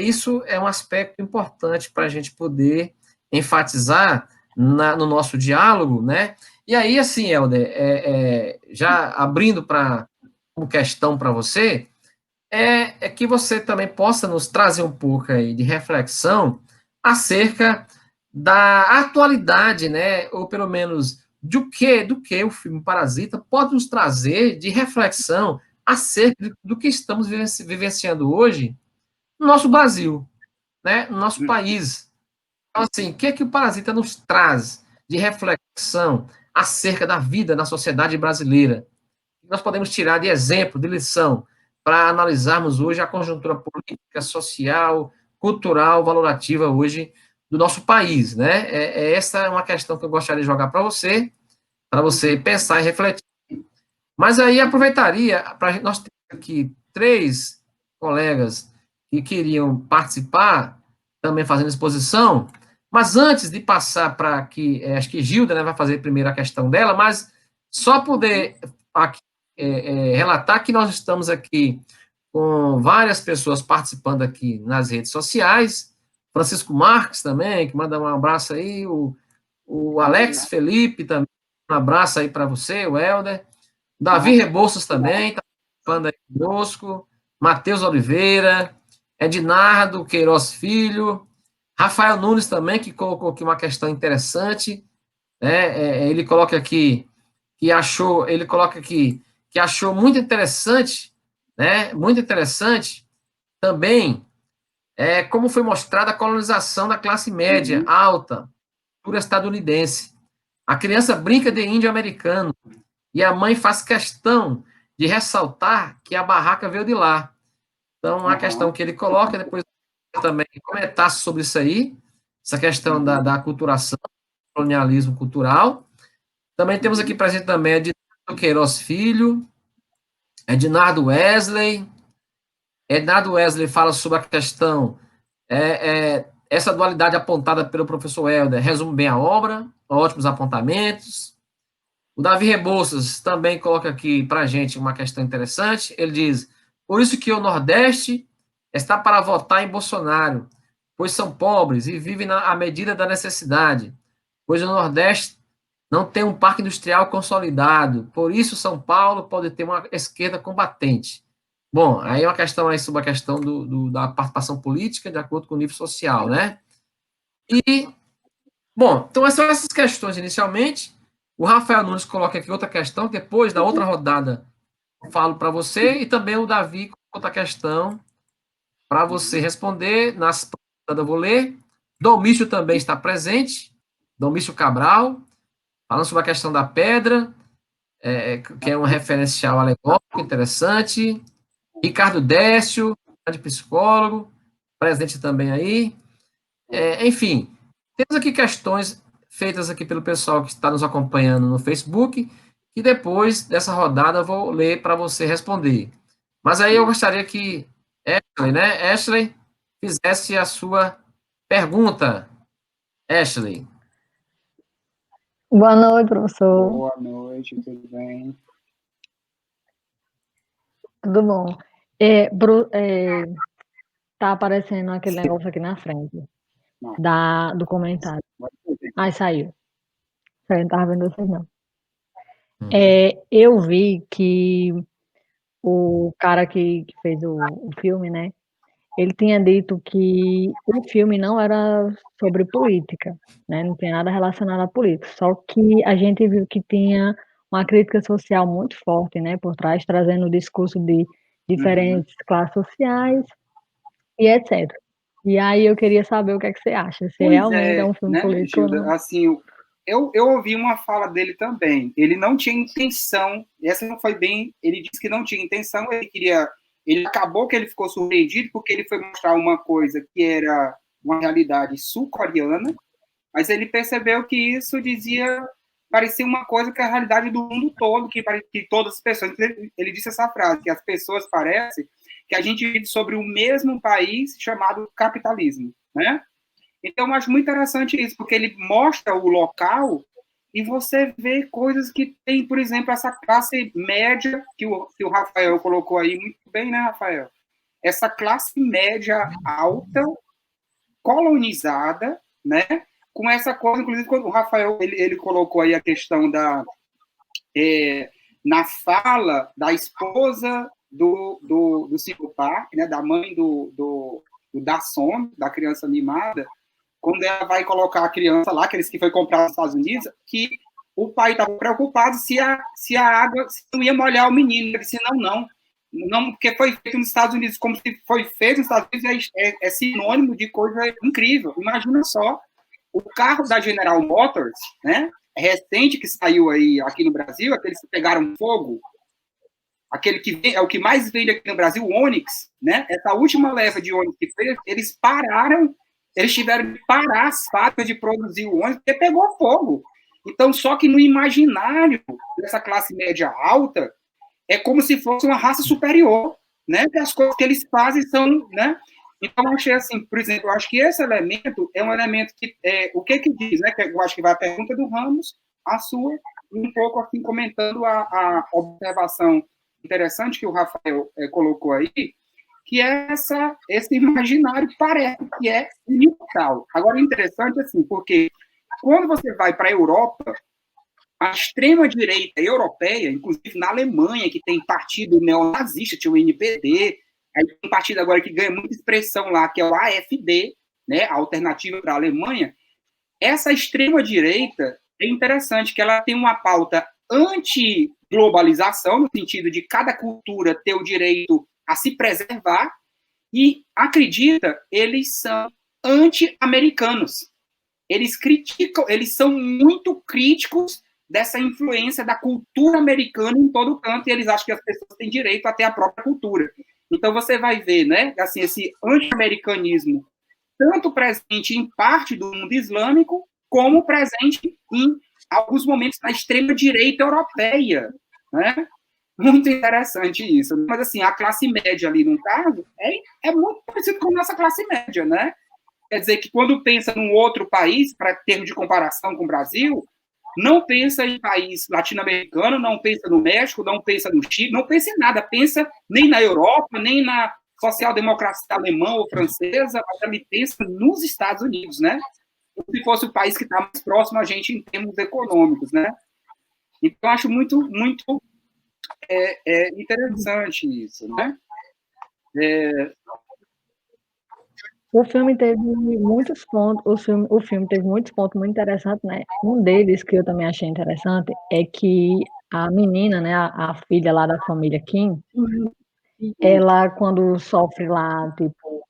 [SPEAKER 1] isso é um aspecto importante para a gente poder enfatizar no nosso diálogo, né? E aí, assim, Helder, já abrindo para uma questão para você, que você também possa nos trazer um pouco aí de reflexão acerca da atualidade, né, ou pelo menos do que o filme Parasita pode nos trazer de reflexão acerca do que estamos vivenciando hoje no nosso Brasil, né, no nosso país. Então, assim, o que é que o Parasita nos traz de reflexão acerca da vida na sociedade brasileira? Nós podemos tirar de exemplo, de lição, para analisarmos hoje a conjuntura política, social, cultural, valorativa hoje do nosso país, né? Essa é uma questão que eu gostaria de jogar para você pensar e refletir. Mas aí aproveitaria para nós temos aqui 3 colegas que queriam participar, também fazendo exposição, mas antes de passar para que, acho que Gilda, né, vai fazer primeiro a questão dela, mas só poder aqui, relatar que nós estamos aqui com várias pessoas participando aqui nas redes sociais, Francisco Marques também, que manda um abraço aí, o Alex Felipe também, um abraço aí para você, o Helder, Davi Rebouças também, está participando aí conosco, Matheus Oliveira, Ednardo Queiroz Filho, Rafael Nunes também, que colocou aqui uma questão interessante, né? Ele coloca aqui ele coloca aqui que achou muito interessante, né? Muito interessante também como foi mostrada a colonização da classe média alta, cultura estadunidense. A criança brinca de índio americano e a mãe faz questão de ressaltar que a barraca veio de lá. Então, a questão que ele coloca, depois também comentar sobre isso aí, essa questão da aculturação, colonialismo cultural. Também temos aqui para a gente também Ednardo Queiroz Filho, Ednardo Wesley. Ednardo Wesley fala sobre a questão, essa dualidade apontada pelo professor Helder resume bem a obra, ótimos apontamentos. O Davi Rebouças também coloca aqui para a gente uma questão interessante. Ele diz: por isso que o Nordeste está para votar em Bolsonaro, pois são pobres e vivem à medida da necessidade, pois o Nordeste não tem um parque industrial consolidado, por isso São Paulo pode ter uma esquerda combatente. Bom, aí é uma questão aí sobre a questão da participação política de acordo com o nível social, né? E, bom, então são essas questões inicialmente. O Rafael Nunes coloca aqui outra questão, depois da outra rodada eu falo para você, e também o Davi com outra questão para você responder. Nas eu vou ler. Domício também está presente, Domício Cabral, falando sobre a questão da pedra, que é um referencial alegórico interessante. Ricardo Décio, grande psicólogo, presente também aí. Enfim, temos aqui questões feitas aqui pelo pessoal que está nos acompanhando no Facebook, que depois dessa rodada eu vou ler para você responder. Mas aí eu gostaria que Ashley fizesse a sua pergunta. Ashley.
[SPEAKER 3] Boa noite, professor.
[SPEAKER 2] Boa noite, tudo bem?
[SPEAKER 3] Tudo bom? Tá aparecendo aquele negócio aqui na frente do comentário. Ai, saiu. Eu não estava vendo vocês, não. Eu vi que o cara que fez o filme, né? Ele tinha dito que o filme não era sobre política, né? Não tinha nada relacionado à política. Só que a gente viu que tinha uma crítica social muito forte, né? Por trás, trazendo o discurso de diferentes classes sociais e etc. E aí eu queria saber o que é que você acha, se realmente é um filme político ou
[SPEAKER 2] Gilda,
[SPEAKER 3] não.
[SPEAKER 2] assim, eu ouvi uma fala dele também. Ele não tinha intenção, essa não foi bem, ele disse que não tinha intenção, ele acabou que ele ficou surpreendido porque ele foi mostrar uma coisa que era uma realidade sul-coreana, mas ele percebeu que isso parecia uma coisa que é a realidade do mundo todo, que todas as pessoas, ele disse essa frase, que as pessoas parecem que a gente vive sobre o mesmo país chamado capitalismo, né? Então, eu acho muito interessante isso, porque ele mostra o local e você vê coisas que tem, por exemplo, essa classe média que o Rafael colocou aí muito bem, né, Rafael? Essa classe média alta, colonizada, né? Com essa coisa, inclusive, quando o Rafael ele colocou aí a questão na fala da esposa do Ciclo Park, né, da mãe do Dasson, da criança mimada, quando ela vai colocar a criança lá, aqueles que foi comprar nos Estados Unidos, que o pai estava preocupado se a água se não ia molhar o menino. Ele disse, não, porque foi feito nos Estados Unidos, como se foi feito nos Estados Unidos, é sinônimo de coisa incrível. Imagina só, o carro da General Motors, né, recente que saiu aí aqui no Brasil, aqueles que pegaram fogo, aquele que é o que mais vende aqui no Brasil, o Onix, né, essa última leva de Onix que fez, eles tiveram que parar as fábricas de produzir o ônibus porque pegou fogo. Então, só que no imaginário dessa classe média alta, é como se fosse uma raça superior, né? Que as coisas que eles fazem são, né? Então, eu achei assim, por exemplo, eu acho que esse elemento é um elemento que, o que diz, né? Que eu acho que vai a pergunta do Ramos, a sua, e um pouco assim, comentando a observação interessante que o Rafael colocou aí, que é esse imaginário parece que é universal. Agora, interessante assim, porque quando você vai para a Europa, a extrema-direita europeia, inclusive na Alemanha, que tem partido neonazista, tinha o NPD, aí tem um partido agora que ganha muita expressão lá, que é o AfD, né, a alternativa para a Alemanha. Essa extrema-direita é interessante, que ela tem uma pauta anti-globalização, no sentido de cada cultura ter o direito a se preservar, e acredita, eles são anti-americanos. Eles criticam, eles são muito críticos dessa influência da cultura americana em todo canto, e eles acham que as pessoas têm direito a ter a própria cultura. Então, você vai ver, né, assim, esse anti-americanismo tanto presente em parte do mundo islâmico, como presente em alguns momentos na extrema-direita europeia, né? Muito interessante isso. Mas, assim, a classe média ali, no caso, é muito parecido com a nossa classe média, né? Quer dizer que quando pensa num outro país, para termos de comparação com o Brasil, não pensa em país latino-americano, não pensa no México, não pensa no Chile, não pensa em nada, pensa nem na Europa, nem na social-democracia alemã ou francesa, mas também pensa nos Estados Unidos, né? Como se fosse o país que está mais próximo a gente em termos econômicos, né? Então, acho muito, muito interessante isso, né?
[SPEAKER 3] O filme teve muitos pontos, o filme teve muitos pontos muito interessantes, né? Um deles que eu também achei interessante é que a menina, né, a filha lá da família Kim, ela quando sofre lá, tipo,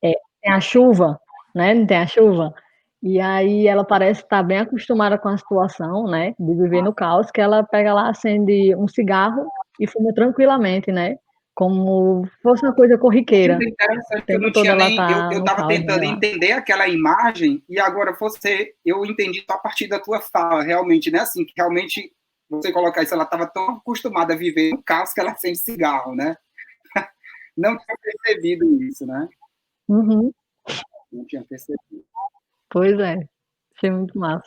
[SPEAKER 3] tem a chuva, né? Não tem a chuva. E aí ela parece estar bem acostumada com a situação, né? De viver no caos, que ela pega lá, acende um cigarro e fuma tranquilamente, né? Como fosse uma coisa corriqueira.
[SPEAKER 2] Muito interessante,
[SPEAKER 3] O
[SPEAKER 2] que eu
[SPEAKER 3] tempo
[SPEAKER 2] não
[SPEAKER 3] todo
[SPEAKER 2] tinha
[SPEAKER 3] ela
[SPEAKER 2] nem.
[SPEAKER 3] tá
[SPEAKER 2] Eu
[SPEAKER 3] no
[SPEAKER 2] estava
[SPEAKER 3] caos
[SPEAKER 2] tentando
[SPEAKER 3] dela.
[SPEAKER 2] entender aquela imagem, e agora eu entendi só a partir da tua fala, realmente, né? Assim, que realmente você colocar isso, ela estava tão acostumada a viver no caos que ela acende cigarro, né? Não tinha percebido isso, né?
[SPEAKER 3] Uhum.
[SPEAKER 2] Não tinha percebido.
[SPEAKER 3] Pois é, achei muito massa.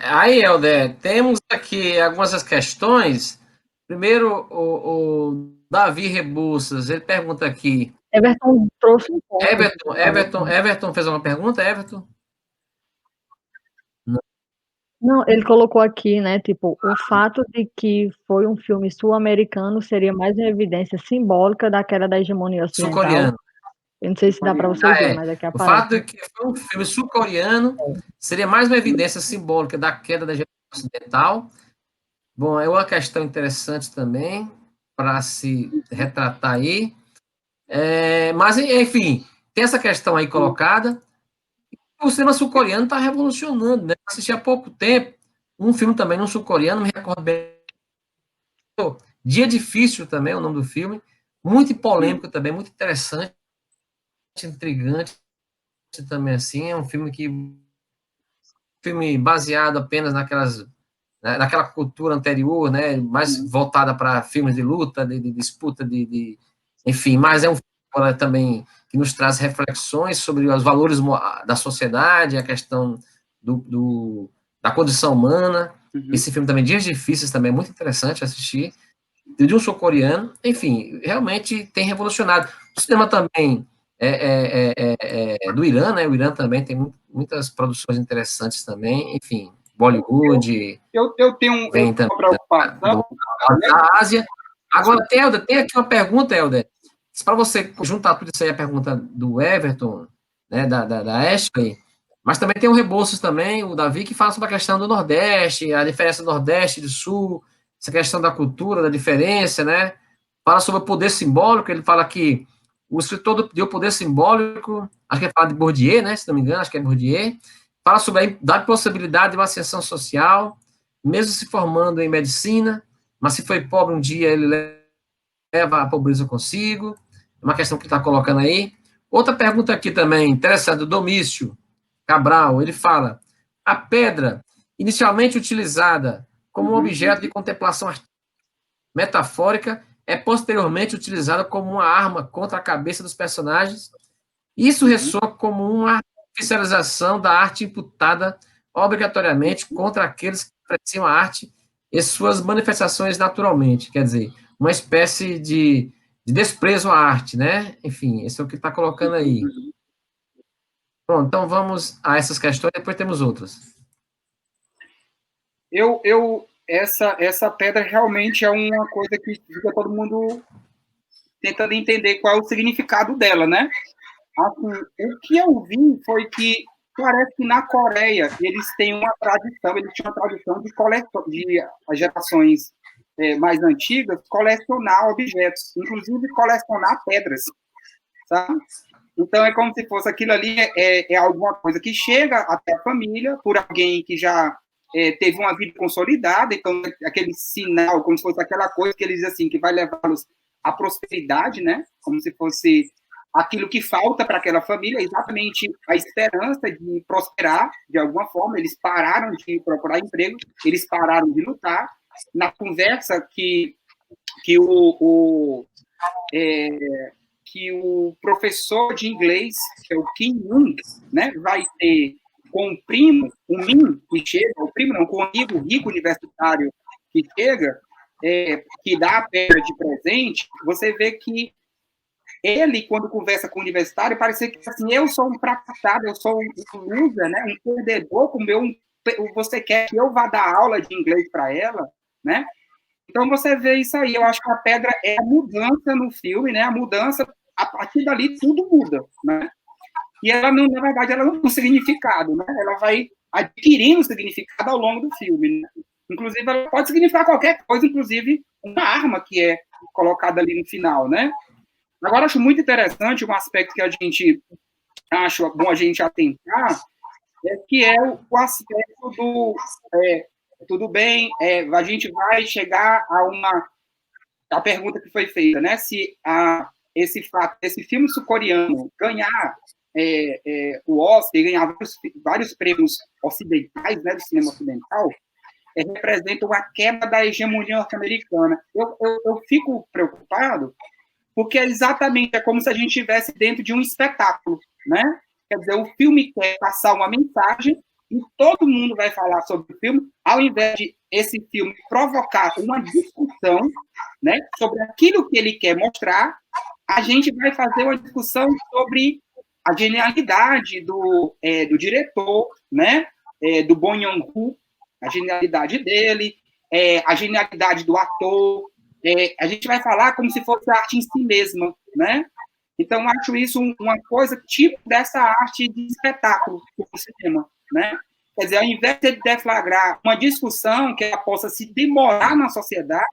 [SPEAKER 1] Aí, Helder, temos aqui algumas das questões. Primeiro, o Davi Rebouças, ele pergunta aqui.
[SPEAKER 3] Everton trouxe um ponto.
[SPEAKER 1] Everton fez uma pergunta, Everton?
[SPEAKER 3] Não, ele colocou aqui, né, tipo, o fato de que foi um filme sul-americano seria mais uma evidência simbólica da queda da hegemonia ocidental.
[SPEAKER 1] Sul-coreano.
[SPEAKER 3] Eu não sei se dá para vocês verem, mas aqui
[SPEAKER 1] O
[SPEAKER 3] aparece.
[SPEAKER 1] fato de que foi um filme sul-coreano seria mais uma evidência simbólica da queda da hegemonia ocidental. Bom, é uma questão interessante também para se retratar aí. Mas, enfim, tem essa questão aí colocada. O cinema sul-coreano está revolucionando, né? Assisti há pouco tempo um filme também no sul-coreano, me recordo bem. Dia Difícil também é o nome do filme. Muito polêmico também, muito interessante, intrigante também, assim. É um filme baseado apenas naquela cultura anterior, né? Mais voltada para filmes de luta, de disputa, enfim, mas é um filme também que nos traz reflexões sobre os valores da sociedade, a questão da condição humana. Esse filme também, Dias Difíceis, também é muito interessante assistir, de um sul-coreano. Enfim, realmente tem revolucionado. O cinema também do Irã, né? O Irã também tem muitas produções interessantes também. Enfim, Bollywood.
[SPEAKER 2] Eu tenho uma preocupação.
[SPEAKER 1] Da Ásia. Agora, Helder, tem aqui uma pergunta, Helder. Para você juntar tudo isso aí, a pergunta do Everton, né, da Ashley, mas também tem o Rebouças também, o Davi, que fala sobre a questão do Nordeste, a diferença do Nordeste e do Sul, essa questão da cultura, da diferença, né? Fala sobre o poder simbólico, ele fala que o escritor deu poder simbólico, acho que ele fala de Bourdieu, né? Se não me engano, acho que é Bourdieu. Fala sobre a possibilidade de uma ascensão social, mesmo se formando em medicina, mas se foi pobre um dia, ele leva a pobreza consigo. É uma questão que está colocando aí. Outra pergunta aqui também, interessante, do Domício Cabral, ele fala: a pedra, inicialmente utilizada como objeto de contemplação artística metafórica é posteriormente utilizada como uma arma contra a cabeça dos personagens. Isso ressoa como uma oficialização da arte imputada obrigatoriamente contra aqueles que apreciam a arte e suas manifestações naturalmente. Quer dizer, uma espécie de desprezo à arte, né? Enfim, esse é o que está colocando aí. Bom, então vamos a essas questões, depois temos outras.
[SPEAKER 2] Essa pedra realmente é uma coisa que fica todo mundo tentando entender qual é o significado dela, né? Assim, o que eu vi foi que parece que na Coreia eles tinham uma tradição de coleção, de as gerações mais antigas, colecionar objetos, inclusive colecionar pedras, sabe? Então é como se fosse aquilo ali é alguma coisa que chega até a família por alguém que já teve uma vida consolidada, então aquele sinal, como se fosse aquela coisa que eles dizem assim, que vai levá-los à prosperidade, né? Como se fosse aquilo que falta para aquela família, exatamente a esperança de prosperar de alguma forma. Eles pararam de procurar emprego, eles pararam de lutar. Na conversa que o professor de inglês, que é o Kim Jung, né, vai ter com o primo, o Min, que chega, o primo não, com o amigo rico universitário que chega, que dá a pedra de presente, você vê que ele, quando conversa com o universitário, parece que assim, eu sou um fracassado, eu sou um loser, né, um perdedor, você quer que eu vá dar aula de inglês para ela, né? Então você vê isso aí, eu acho que a pedra é a mudança no filme, né? A mudança, a partir dali tudo muda, né? E ela não, na verdade, ela não tem um significado, né? Ela vai adquirindo significado ao longo do filme, né? Inclusive, ela pode significar qualquer coisa, inclusive uma arma que é colocada ali no final, né? Agora, acho muito interessante um aspecto que a gente acha bom a gente atentar, que é o aspecto do tudo bem, a gente vai chegar a pergunta que foi feita, né? Se esse filme sul-coreano ganhar o Oscar e ganhar vários prêmios ocidentais, né, do cinema ocidental, representa uma quebra da hegemonia norte-americana. Eu fico preocupado porque é como se a gente estivesse dentro de um espetáculo, né? Quer dizer, o filme quer passar uma mensagem e todo mundo vai falar sobre o filme, ao invés de esse filme provocar uma discussão, né, sobre aquilo que ele quer mostrar, a gente vai fazer uma discussão sobre a genialidade do diretor, né, do Bong Joon-ho, a genialidade dele, a genialidade do ator, a gente vai falar como se fosse a arte em si mesma, né? Então, acho isso uma coisa tipo dessa arte de espetáculo do cinema, né? Quer dizer, ao invés de deflagrar uma discussão que ela possa se demorar na sociedade,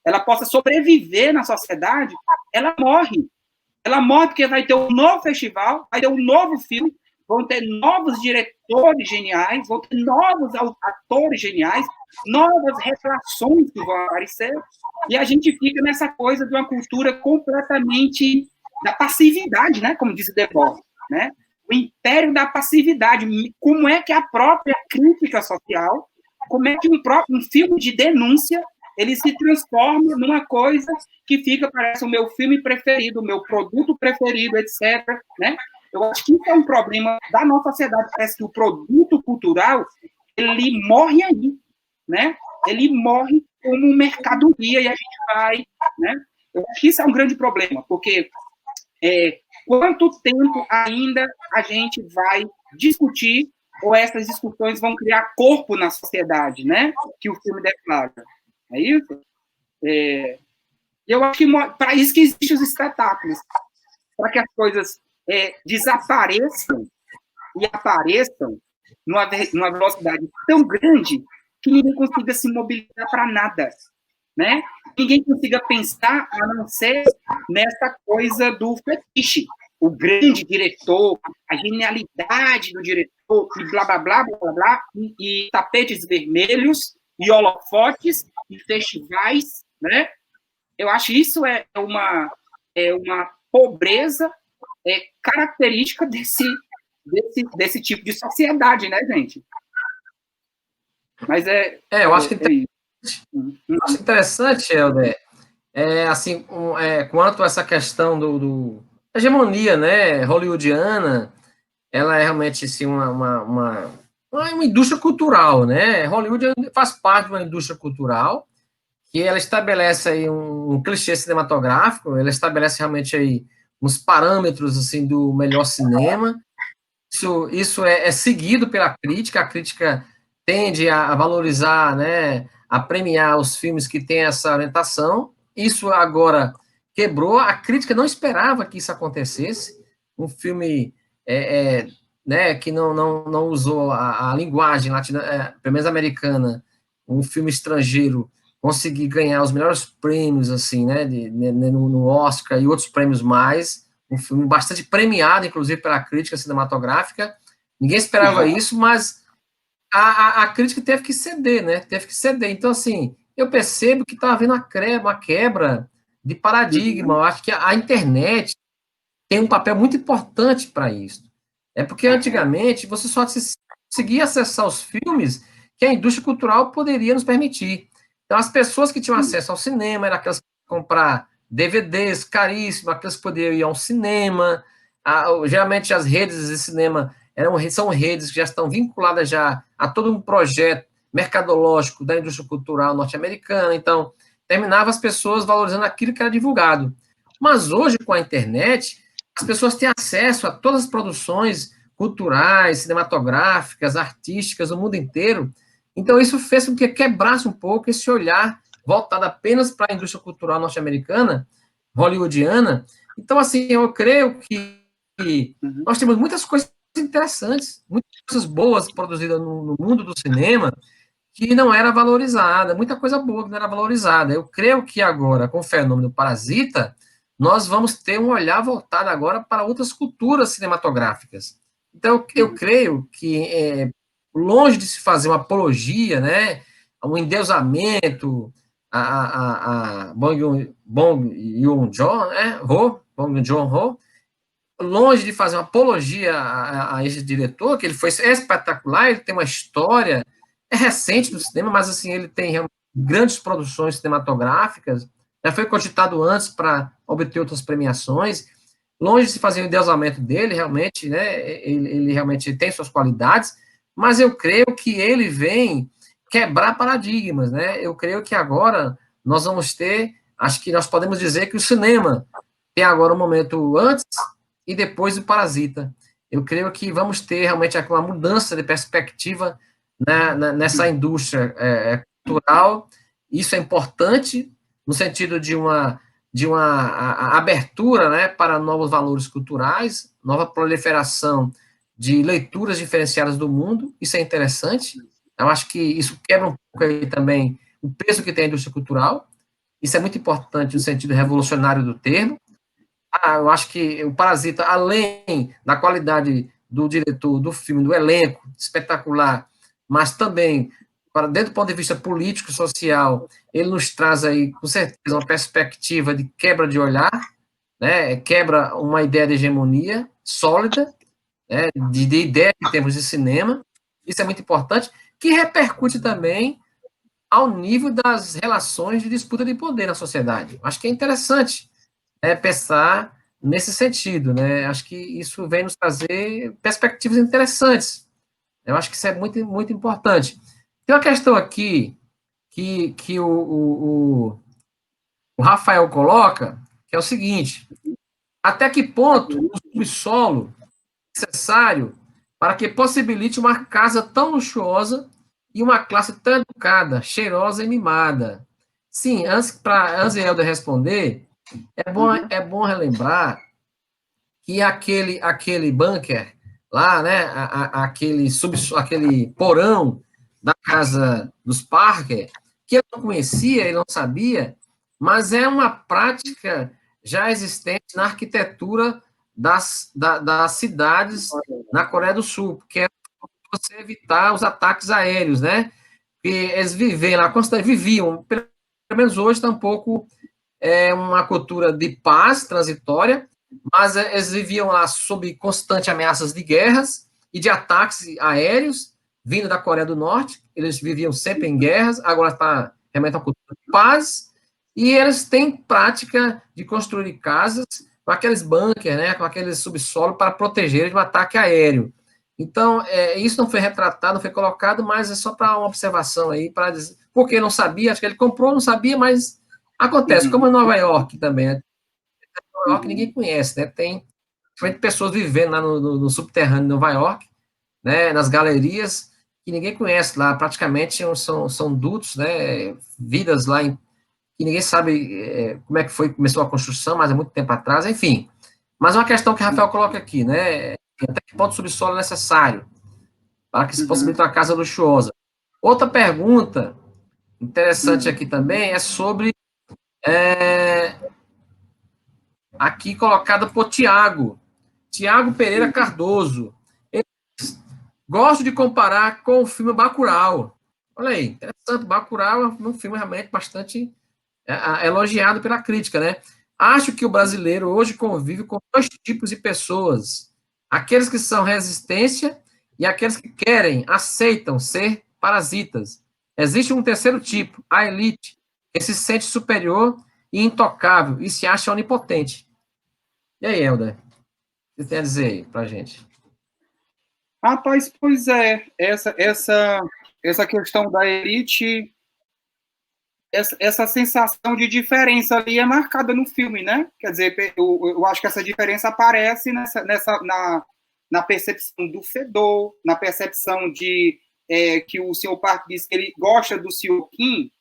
[SPEAKER 2] ela possa sobreviver na sociedade, ela morre. Ela morre porque vai ter um novo festival, vai ter um novo filme, vão ter novos diretores geniais, vão ter novos atores geniais, novas reflexões que vão aparecer, e a gente fica nessa coisa de uma cultura completamente da passividade, né? Como diz Debord, né? O império da passividade. Como é que a própria crítica social, como é que um filme de denúncia ele se transforma numa coisa que parece o meu filme preferido, o meu produto preferido, etc., né? Eu acho que isso é um problema da nossa sociedade. Parece que o produto cultural, ele morre aí, né? Ele morre como mercadoria e a gente vai, né? Eu acho que isso é um grande problema, porque quanto tempo ainda a gente vai discutir ou essas discussões vão criar corpo na sociedade, né? Que o filme declara. É isso? Eu acho que para isso que existem os espetáculos, para que as coisas desapareçam e apareçam numa velocidade tão grande que ninguém consiga se mobilizar para nada, né? Ninguém consiga pensar a não ser nessa coisa do fetiche, o grande diretor, a genialidade do diretor, e blá, blá, blá, blá, blá, e tapetes vermelhos, e holofotes, e festivais, né? Eu acho isso é uma pobreza característica desse tipo de sociedade, né, gente? Mas
[SPEAKER 1] eu acho que tem Eu acho interessante, Helder, assim, quanto a essa questão da hegemonia, né, hollywoodiana, ela é realmente assim, uma indústria cultural, né? Hollywood faz parte de uma indústria cultural que ela estabelece aí um clichê cinematográfico, ela estabelece realmente aí uns parâmetros assim do melhor cinema. Isso é seguido pela crítica, a crítica tende a valorizar, né, a premiar os filmes que têm essa orientação. Isso agora quebrou, a crítica não esperava que isso acontecesse. Um filme né, que não usou a linguagem latina, pelo menos americana, um filme estrangeiro conseguir ganhar os melhores prêmios, assim, né, no Oscar e outros prêmios mais, um filme bastante premiado, inclusive, pela crítica cinematográfica. Ninguém esperava isso, mas a crítica teve que ceder, né? Teve que ceder. Então, assim, eu percebo que está havendo uma quebra de paradigma. Eu acho que a internet tem um papel muito importante para isso. É porque antigamente você só conseguia acessar os filmes que a indústria cultural poderia nos permitir. Então, as pessoas que tinham acesso ao cinema eram aquelas que comprar DVDs caríssimos, aquelas que podiam ir ao cinema. Geralmente as redes de cinema são redes que já estão vinculadas já a todo um projeto mercadológico da indústria cultural norte-americana. Então, terminava as pessoas valorizando aquilo que era divulgado. Mas hoje, com a internet, as pessoas têm acesso a todas as produções culturais, cinematográficas, artísticas do mundo inteiro. Então, isso fez com que quebrasse um pouco esse olhar voltado apenas para a indústria cultural norte-americana, hollywoodiana. Então, assim, eu creio que nós temos muitas coisas interessantes, muitas coisas boas produzidas no mundo do cinema que não era valorizada, muita coisa boa que não era valorizada. Eu creio que agora, com o fenômeno Parasita, nós vamos ter um olhar voltado agora para outras culturas cinematográficas. Então, eu creio que, longe de se fazer uma apologia, né, um endeusamento a Bong Joon-ho, né, Bong Joon-ho, longe de fazer uma apologia a esse diretor, que ele foi espetacular, ele tem uma história recente do cinema, mas assim, ele tem grandes produções cinematográficas, já foi cogitado antes para obter outras premiações, longe de se fazer o endeusamento dele, realmente, né, ele realmente tem suas qualidades, mas eu creio que ele vem quebrar paradigmas, né, eu creio que agora nós vamos ter, acho que nós podemos dizer que o cinema tem agora um momento antes e depois do Parasita. Eu creio que vamos ter realmente uma mudança de perspectiva, né, nessa indústria cultural. Isso é importante no sentido de uma abertura, né, para novos valores culturais, nova proliferação de leituras diferenciadas do mundo. Isso é interessante. Eu acho que isso quebra um pouco aí também o peso que tem a indústria cultural. Isso é muito importante no sentido revolucionário do termo. Eu acho que o Parasita, além da qualidade do diretor, do filme, do elenco, espetacular, mas também, dentro do ponto de vista político, social, ele nos traz aí, com certeza, uma perspectiva de quebra de olhar, né, quebra uma ideia de hegemonia sólida, né, de ideia em termos de cinema, isso é muito importante, que repercute também ao nível das relações de disputa de poder na sociedade. Acho que é interessante pensar nesse sentido, né? Acho que isso vem nos trazer perspectivas interessantes. Eu acho que isso é muito, muito importante. Tem uma questão aqui que o Rafael coloca, que é o seguinte: até que ponto o subsolo é necessário para que possibilite uma casa tão luxuosa e uma classe tão educada, cheirosa e mimada? Sim, antes de Helder responder, é bom relembrar que aquele bunker lá, né, aquele porão da casa dos Parker, que ele não conhecia, ele não sabia, mas é uma prática já existente na arquitetura das cidades na Coreia do Sul, que é você evitar os ataques aéreos, né? E eles viviam, pelo menos hoje está um pouco uma cultura de paz transitória, mas eles viviam lá sob constantes ameaças de guerras e de ataques aéreos vindo da Coreia do Norte. Eles viviam sempre em guerras, agora está realmente uma cultura de paz, e eles têm prática de construir casas com aqueles bunkers, né, com aqueles subsolo para proteger de um ataque aéreo. Então, isso não foi retratado, não foi colocado, mas é só para uma observação aí, para dizer, porque não sabia, acho que ele comprou, não sabia, mas acontece, como em Nova York também, né? Nova York ninguém conhece, né? Tem pessoas vivendo lá no subterrâneo de Nova York, né, nas galerias, que ninguém conhece lá, praticamente são dutos, né, vidas lá que ninguém sabe como é que começou a construção, mas há muito tempo atrás, enfim. Mas uma questão que o Rafael coloca aqui, né, até que ponto o subsolo é necessário para que se possibilite uma casa luxuosa. Outra pergunta interessante aqui também é sobre aqui colocada por Tiago Pereira Cardoso. Gosto de comparar com o filme Bacurau. Olha aí, interessante. Bacurau é um filme realmente bastante elogiado pela crítica, né? Acho que o brasileiro hoje convive com dois tipos de pessoas: aqueles que são resistência e aqueles que querem, aceitam ser parasitas. Existe um terceiro tipo, a elite, que se sente superior e intocável e se acha onipotente. E aí, Helder? O que você tem a dizer aí pra gente?
[SPEAKER 2] Rapaz, pois é, essa questão da elite, essa sensação de diferença ali é marcada no filme, né? Quer dizer, eu acho que essa diferença aparece na percepção do fedor, na percepção de que o Sr. Park diz que ele gosta do Sr. Kim,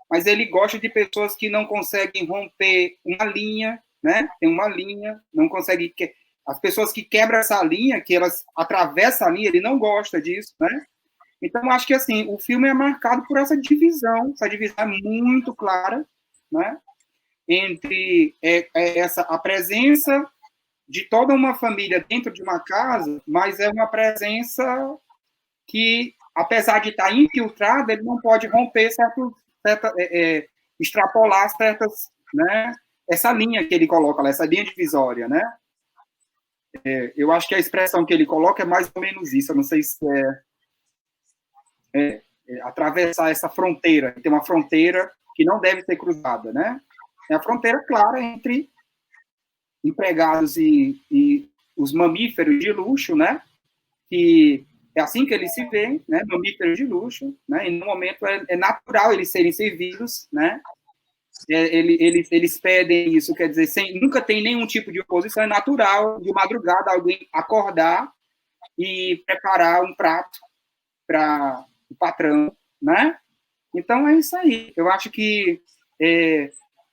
[SPEAKER 2] mas ele gosta de pessoas que não conseguem romper uma linha, né? Tem uma linha, não consegue. As pessoas que quebram essa linha, que elas atravessam a linha, ele não gosta disso, né? Então, acho que, assim, o filme é marcado por essa divisão é muito clara, né? Entre a presença de toda uma família dentro de uma casa, mas é uma presença que, apesar de estar infiltrada, ele não pode romper extrapolar certas, né? Essa linha que ele coloca lá, essa linha divisória, né? Eu acho que a expressão que ele coloca é mais ou menos isso. Eu não sei se atravessar essa fronteira. Tem uma fronteira que não deve ser cruzada, né? É a fronteira clara entre empregados e os mamíferos de luxo, né? Que é assim que eles se veem, né? Mamíferos de luxo, né? E no momento é natural eles serem servidos, né? Eles pedem isso, quer dizer, nunca tem nenhum tipo de oposição, é natural, de madrugada, alguém acordar e preparar um prato para o patrão, né? Então, é isso aí. Eu acho que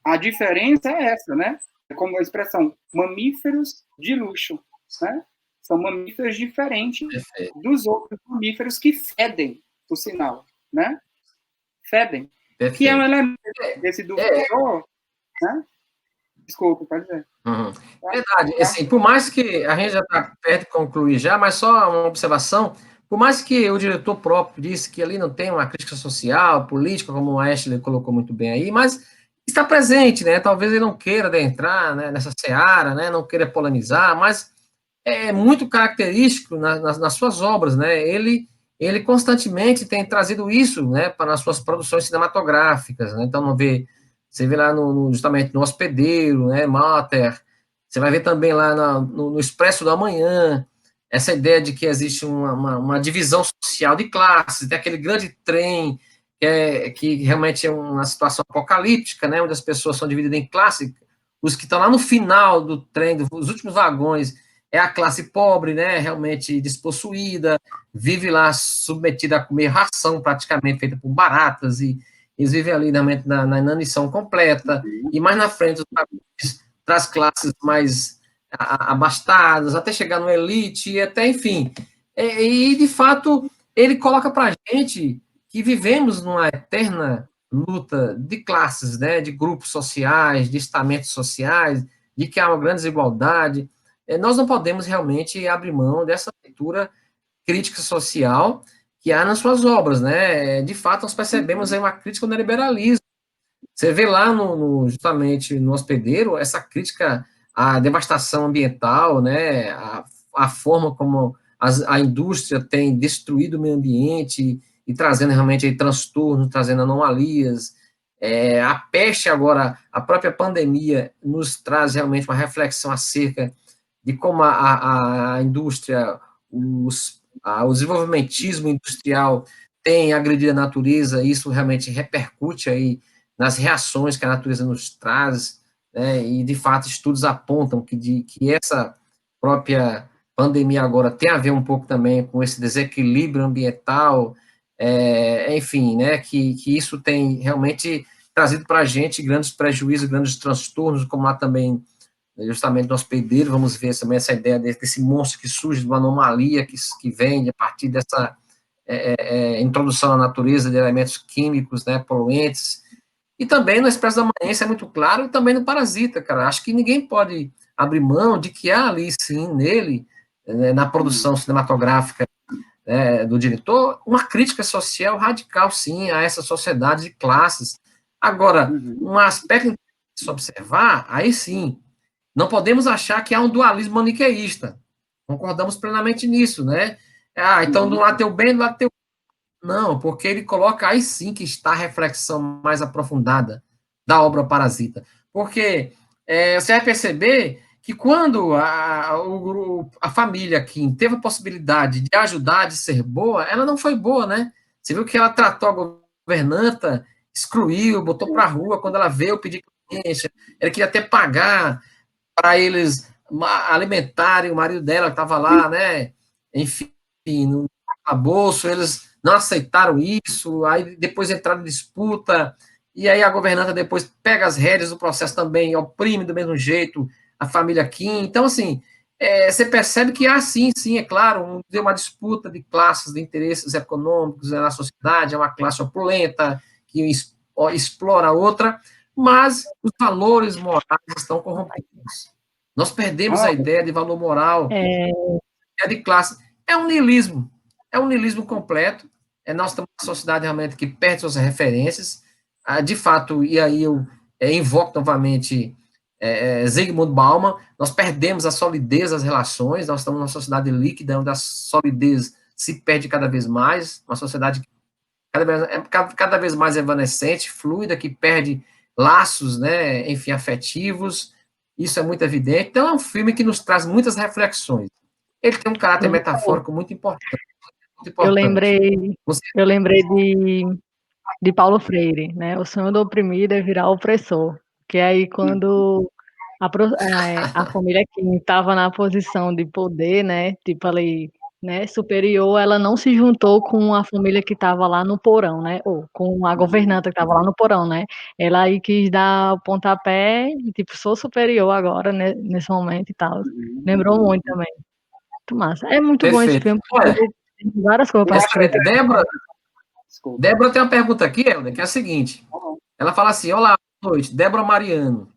[SPEAKER 2] a diferença é essa, né? É como a expressão, mamíferos de luxo, né? São mamíferos diferentes dos outros mamíferos que fedem, por sinal, né? Fedem. Perfeito. Que é um elemento desse do fedor, né? Desculpa, pode dizer.
[SPEAKER 1] Uhum. Verdade. Assim, por mais que a gente já está perto de concluir já, mas só uma observação, por mais que o diretor próprio disse que ali não tem uma crítica social, política, como o Ashley colocou muito bem aí, mas está presente, né? Talvez ele não queira adentrar, né, nessa seara, né? Não queira polemizar, mas é muito característico nas suas obras, né? Ele constantemente tem trazido isso, né, para as suas produções cinematográficas, né? Então, você vê lá justamente no Hospedeiro, né, Mater, você vai ver também lá no Expresso da Manhã, essa ideia de que existe uma divisão social de classes, tem aquele grande trem que realmente é uma situação apocalíptica, né, onde as pessoas são divididas em classes, os que estão lá no final do trem, os últimos vagões, é a classe pobre, né, realmente despossuída, vive lá submetida a comer ração praticamente feita por baratas, e eles vivem ali na inanição completa, e mais na frente, das classes mais abastadas, até chegar no elite, e até, enfim. E, de fato, ele coloca para a gente que vivemos numa eterna luta de classes, né, de grupos sociais, de estamentos sociais, de que há uma grande desigualdade. Nós não podemos realmente abrir mão dessa leitura crítica social que há nas suas obras, né? De fato, nós percebemos aí uma crítica ao neoliberalismo. Você vê lá justamente no Hospedeiro essa crítica à devastação ambiental, né? A forma como a indústria tem destruído o meio ambiente e trazendo realmente aí transtornos, trazendo anomalias, A peste agora, a própria pandemia, nos traz realmente uma reflexão acerca de como a indústria, o desenvolvimentismo industrial tem agredido a natureza, e isso realmente repercute aí nas reações que a natureza nos traz, né, e, de fato, estudos apontam que essa própria pandemia agora tem a ver um pouco também com esse desequilíbrio ambiental, enfim, né, que isso tem realmente trazido para a gente grandes prejuízos, grandes transtornos, como lá também, justamente no hospedeiro, vamos ver também essa ideia desse monstro que surge de uma anomalia que vem a partir dessa introdução à natureza de elementos químicos, né, poluentes, e também no Expresso da Manhã, isso é muito claro, e também no Parasita, cara. Acho que ninguém pode abrir mão de que há ali, sim, nele, né, na produção cinematográfica, né, do diretor, uma crítica social radical, sim, a essa sociedade de classes. Agora, um aspecto de se observar, aí sim, não podemos achar que há um dualismo maniqueísta. Concordamos plenamente nisso, né? Então, do lado tem o bem, do lado tem o... Não, porque ele coloca aí sim que está a reflexão mais aprofundada da obra Parasita. Porque você vai perceber que quando a família Kim teve a possibilidade de ajudar, de ser boa, ela não foi boa, né? Você viu que ela tratou a governanta, excluiu, botou para a rua, quando ela veio pedir clemência, ela queria até pagar para eles alimentarem o marido dela, que estava lá, né? Enfim, no bolso, eles não aceitaram isso, aí depois entraram em disputa, e aí a governanta depois pega as rédeas do processo também, oprime do mesmo jeito a família Kim. Então, assim, você percebe que há sim, é claro, uma disputa de classes, de interesses econômicos, né, na sociedade, é uma classe opulenta que explora a outra, mas os valores morais estão corrompidos. Nós perdemos a ideia de valor moral, de classe. É um niilismo completo. Nós estamos uma sociedade realmente que perde suas referências. De fato, e aí eu invoco novamente Zygmunt Bauman, nós perdemos a solidez das relações, nós estamos numa sociedade líquida, onde a solidez se perde cada vez mais, uma sociedade cada vez mais evanescente, fluida, que perde laços, né, enfim, afetivos, isso é muito evidente. Então, é um filme que nos traz muitas reflexões. Ele tem um caráter metafórico muito importante. Muito importante.
[SPEAKER 3] Eu lembrei de Paulo Freire, né? O sonho do oprimido é virar opressor. Que aí, quando a família que estava na posição de poder, né? Tipo ali, né? Superior, ela não se juntou com a família que estava lá no porão, né? Ou com a governanta que estava lá no porão, né? Ela aí quis dar o pontapé e, tipo, sou superior agora, né? Nesse momento e tal. Lembrou muito também. Muito massa. É muito bom esse filme, porque tem várias coisas para escrever.
[SPEAKER 1] Débora tem uma pergunta aqui, Helder, que é a seguinte. Ela fala assim: olá, boa noite, Débora Mariano.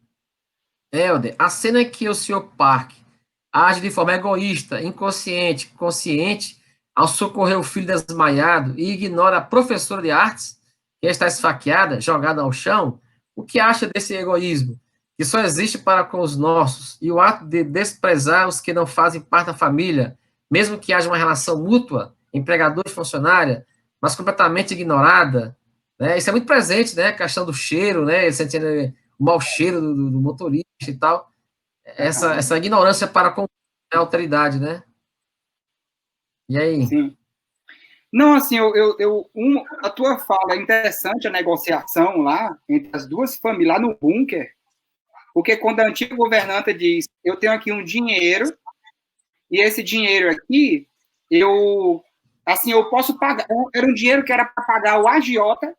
[SPEAKER 1] Helder, a cena em que o Sr. Park age de forma egoísta, inconsciente, consciente, ao socorrer o filho desmaiado e ignora a professora de artes, que está esfaqueada, jogada ao chão, o que acha desse egoísmo, que só existe para com os nossos, e o ato de desprezar os que não fazem parte da família, mesmo que haja uma relação mútua, empregador e funcionária, mas completamente ignorada, né? Isso é muito presente, né? A questão do cheiro, né? Sentindo o mau cheiro do motorista e tal. Essa ignorância para com a autoridade, né? E aí?
[SPEAKER 2] Sim. Não, assim, a tua fala é interessante, a negociação lá entre as duas famílias, lá no bunker, porque quando a antiga governanta diz, eu tenho aqui um dinheiro, e esse dinheiro aqui, eu posso pagar, era um dinheiro que era para pagar o agiota,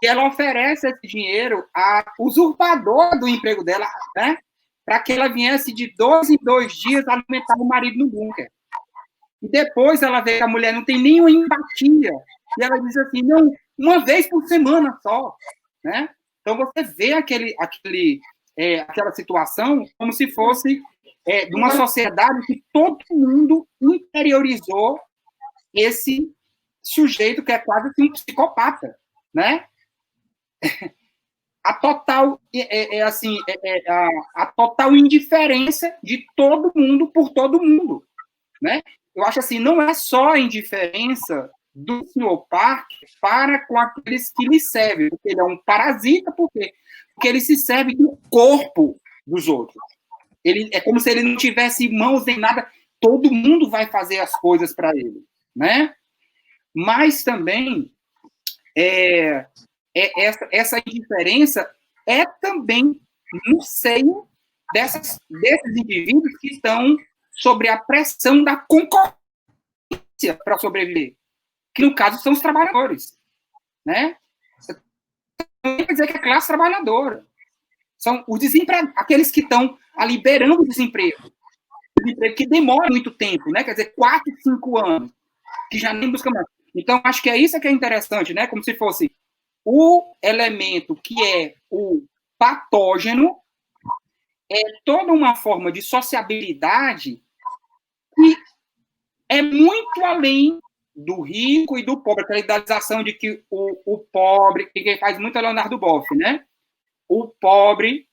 [SPEAKER 2] e ela oferece esse dinheiro a usurpador do emprego dela, né, para que ela viesse de 2 em 2 dias alimentar o marido no bunker. E depois ela vê que a mulher não tem nenhuma empatia, e ela diz assim, não, uma vez por semana só, né? Então você vê aquela situação como se fosse de uma sociedade que todo mundo interiorizou esse sujeito que é quase um psicopata, né? A total a total indiferença de todo mundo por todo mundo, né? Eu acho assim, não é só a indiferença do Sr. Parker para com aqueles que lhe servem, porque ele é um parasita, por quê? Porque ele se serve do corpo dos outros. Ele, é como se ele não tivesse mãos nem nada, todo mundo vai fazer as coisas para ele, né? Mas também essa indiferença é também no seio desses indivíduos que estão sobre a pressão da concorrência para sobreviver, que no caso são os trabalhadores, né? Não quer dizer que é a classe trabalhadora. São os desempregados, aqueles que estão ali beirando o desemprego, que demora muito tempo, né? Quer dizer, 4, 5 anos, que já nem busca mais. Então, acho que é isso que é interessante, né? Como se fosse o elemento que é o patógeno, é toda uma forma de sociabilidade que é muito além do rico e do pobre, aquela idealização de que o pobre, que quem faz muito é Leonardo Boff, né? O pobre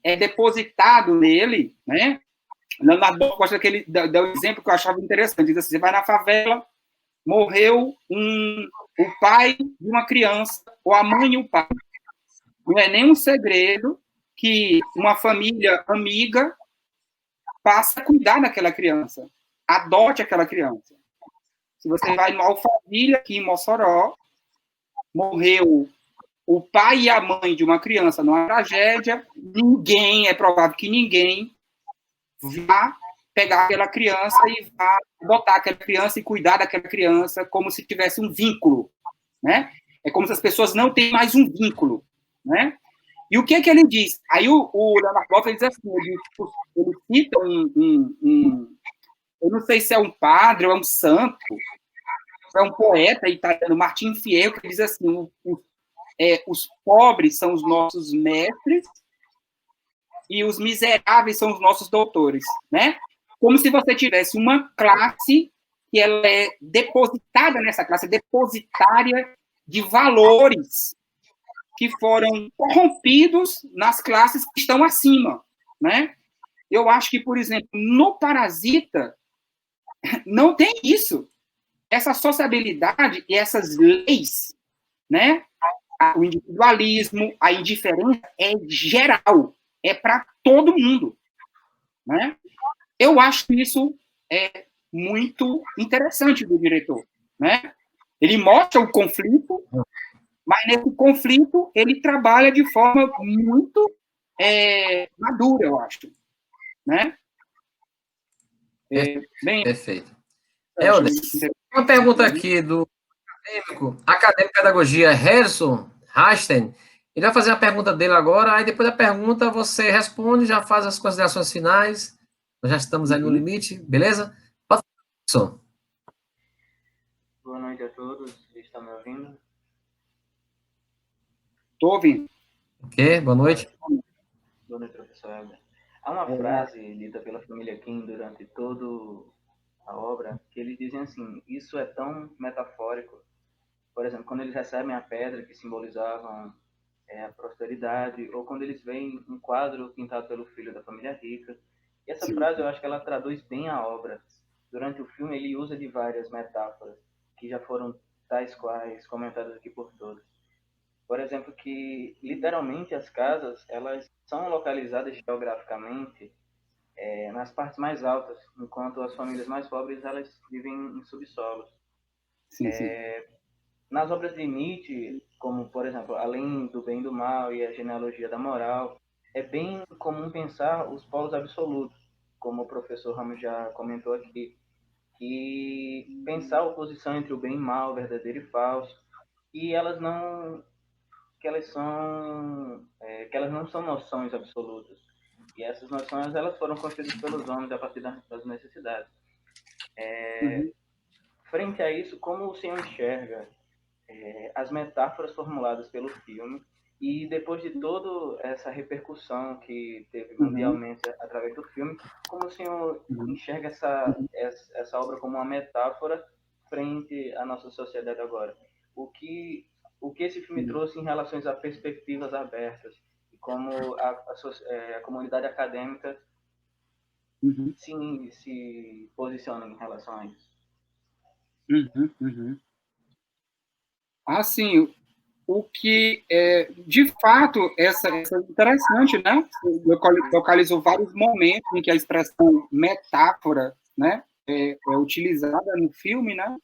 [SPEAKER 2] é depositado nele, né? Leonardo Boff gosta daquele, dá um exemplo que eu achava interessante, diz assim, você vai na favela, morreu o pai de uma criança, ou a mãe e o pai. Não é nenhum segredo que uma família amiga passa a cuidar daquela criança, adote aquela criança. Se você vai no Alphaville, aqui em Mossoró, morreu o pai e a mãe de uma criança numa tragédia, é provável que ninguém vá pegar aquela criança e vá adotar aquela criança e cuidar daquela criança como se tivesse um vínculo, né? É como se as pessoas não têm mais um vínculo, né? E o que é que ele diz? Aí o Leonardo Boff diz assim, ele cita eu não sei se é um padre ou é um santo, é um poeta italiano, Martin Fierro, que diz assim, os pobres são os nossos mestres e os miseráveis são os nossos doutores, né? Como se você tivesse uma classe que ela é depositada nessa classe, depositária de valores que foram corrompidos nas classes que estão acima, né? Eu acho que, por exemplo, no Parasita não tem isso. Essa sociabilidade e essas leis, né? O individualismo, a indiferença é geral, é para todo mundo, né? Eu acho isso muito interessante do diretor, né? Ele mostra o conflito, mas nesse conflito ele trabalha de forma muito madura, eu acho, né?
[SPEAKER 1] Bem, perfeito. Helder, uma pergunta aqui do acadêmico de pedagogia, Harrison Rasten. Ele vai fazer a pergunta dele agora, aí depois da pergunta você responde, já faz as considerações finais. Nós já estamos aí no limite, beleza? Harrison.
[SPEAKER 4] Boa noite a todos, vocês estão me ouvindo?
[SPEAKER 2] Estou ouvindo.
[SPEAKER 1] Ok, boa noite.
[SPEAKER 4] Boa noite, professor Helder. Há uma frase dita pela família Kim durante toda a obra, que eles dizem assim, isso é tão metafórico. Por exemplo, quando eles recebem a pedra que simbolizavam a prosperidade, ou quando eles veem um quadro pintado pelo filho da família rica. E essa frase, eu acho que ela traduz bem a obra. Durante o filme, ele usa de várias metáforas, que já foram tais quais comentadas aqui por todos. Por exemplo, que literalmente as casas, elas são localizadas geograficamente nas partes mais altas, enquanto as famílias mais pobres, elas vivem em subsolos.
[SPEAKER 2] Sim, sim.
[SPEAKER 4] Nas obras de Nietzsche, como, por exemplo, Além do Bem e do Mal e a Genealogia da Moral, é bem comum pensar os polos absolutos, como o professor Ramos já comentou aqui, que pensar a oposição entre o bem e o mal, verdadeiro e falso, e elas não são noções absolutas. E essas noções elas foram construídas pelos homens a partir das necessidades. Frente a isso, como o senhor enxerga as metáforas formuladas pelo filme e depois de toda essa repercussão que teve mundialmente através do filme, como o senhor enxerga essa obra como uma metáfora frente à nossa sociedade agora? O que esse filme trouxe em relação a perspectivas abertas e como a comunidade acadêmica se posiciona em relação a isso?
[SPEAKER 2] Assim, o que, de fato, essa é interessante, né? Localizou vários momentos em que a expressão metáfora, né, é utilizada no filme, né?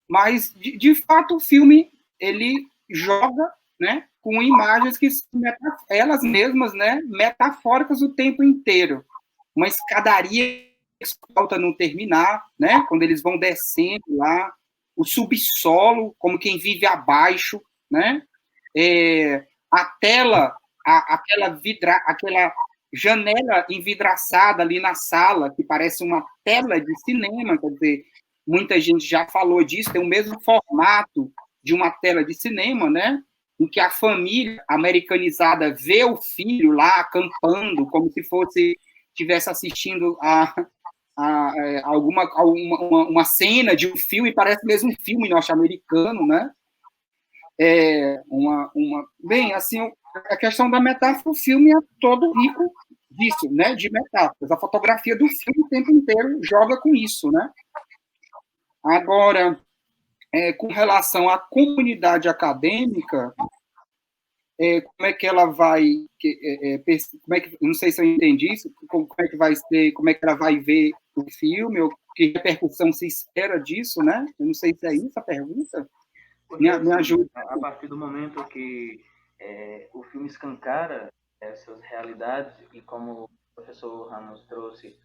[SPEAKER 2] Mas, de fato, o filme, ele joga, né, com imagens que são elas mesmas, né, metafóricas o tempo inteiro. Uma escadaria que falta não terminar, né, quando eles vão descendo lá, o subsolo, como quem vive abaixo, né, a tela, aquela janela envidraçada ali na sala, que parece uma tela de cinema, quer dizer, muita gente já falou disso, tem o mesmo formato de uma tela de cinema, né, em que a família americanizada vê o filho lá acampando, como se fosse estivesse assistindo uma cena de um filme, parece mesmo um filme norte-americano, né? Bem, assim, a questão da metáfora, o filme é todo rico disso, né? De metáforas. A fotografia do filme o tempo inteiro joga com isso, né? Agora, com relação à comunidade acadêmica, como é que ela vai, não sei se eu entendi isso, como é que vai ser, como é que ela vai ver o filme, ou que repercussão se espera disso, né? Eu não sei se é isso a pergunta. Me ajuda.
[SPEAKER 4] A partir do momento que o filme escancara essas realidades, e como o professor Ramos trouxe,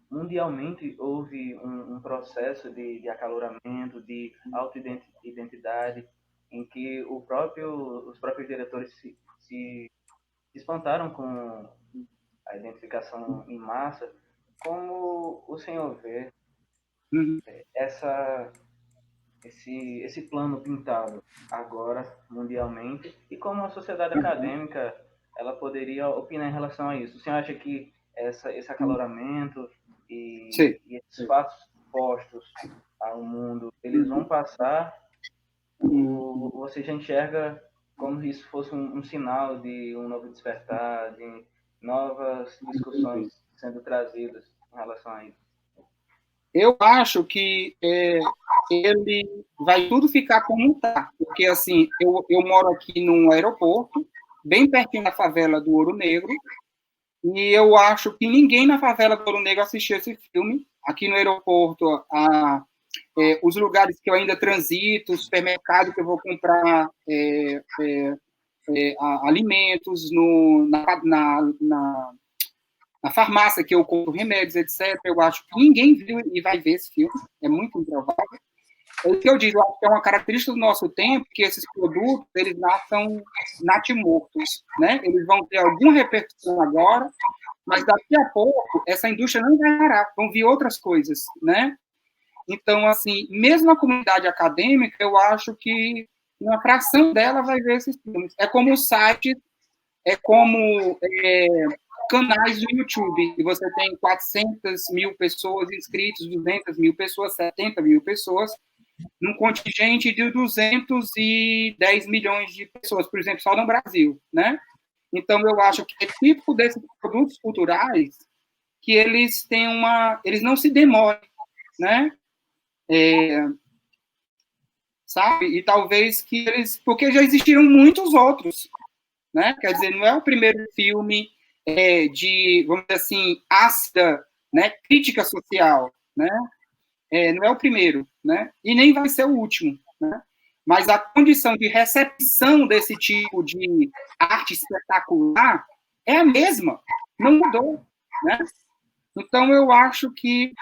[SPEAKER 4] mundialmente houve um processo de acaloramento, de autoidentidade, em que os próprios diretores se espantaram com a identificação em massa. Como o senhor vê esse plano pintado agora mundialmente, e como a sociedade acadêmica ela poderia opinar em relação a isso? O senhor acha que esse acaloramento e esses fatos postos ao mundo, eles vão passar, ou você já enxerga como se isso fosse um sinal de um novo despertar, de novas discussões sendo trazidas em relação a isso?
[SPEAKER 2] Eu acho que ele vai tudo ficar como está, porque assim, eu moro aqui num aeroporto, bem pertinho da favela do Ouro Negro, e eu acho que ninguém na favela do Ouro Negro assistiu esse filme. Aqui no aeroporto, os lugares que eu ainda transito, o supermercado que eu vou comprar alimentos, na farmácia que eu compro remédios, etc. Eu acho que ninguém viu e vai ver esse filme, é muito improvável. É o que eu digo, eu acho que é uma característica do nosso tempo, que esses produtos, eles nascem natimortos, né? Eles vão ter alguma repercussão agora, mas daqui a pouco, essa indústria não vai parar, vão vir outras coisas, né? Então, assim, mesmo a comunidade acadêmica, eu acho que uma fração dela vai ver esses filmes. É como o site, é como canais do YouTube, e você tem 400 mil pessoas inscritas, 200 mil pessoas, 70 mil pessoas, num contingente de 210 milhões de pessoas, por exemplo, só no Brasil, né? Então, eu acho que é típico desses produtos culturais que eles não se demorem, né? Sabe? E talvez que porque já existiram muitos outros, né? Quer dizer, não é o primeiro filme de, vamos dizer assim, ácida, né? Crítica social, né? Não é o primeiro, né? E nem vai ser o último, né? Mas a condição de recepção desse tipo de arte espetacular é a mesma, não mudou, né? Então, eu acho que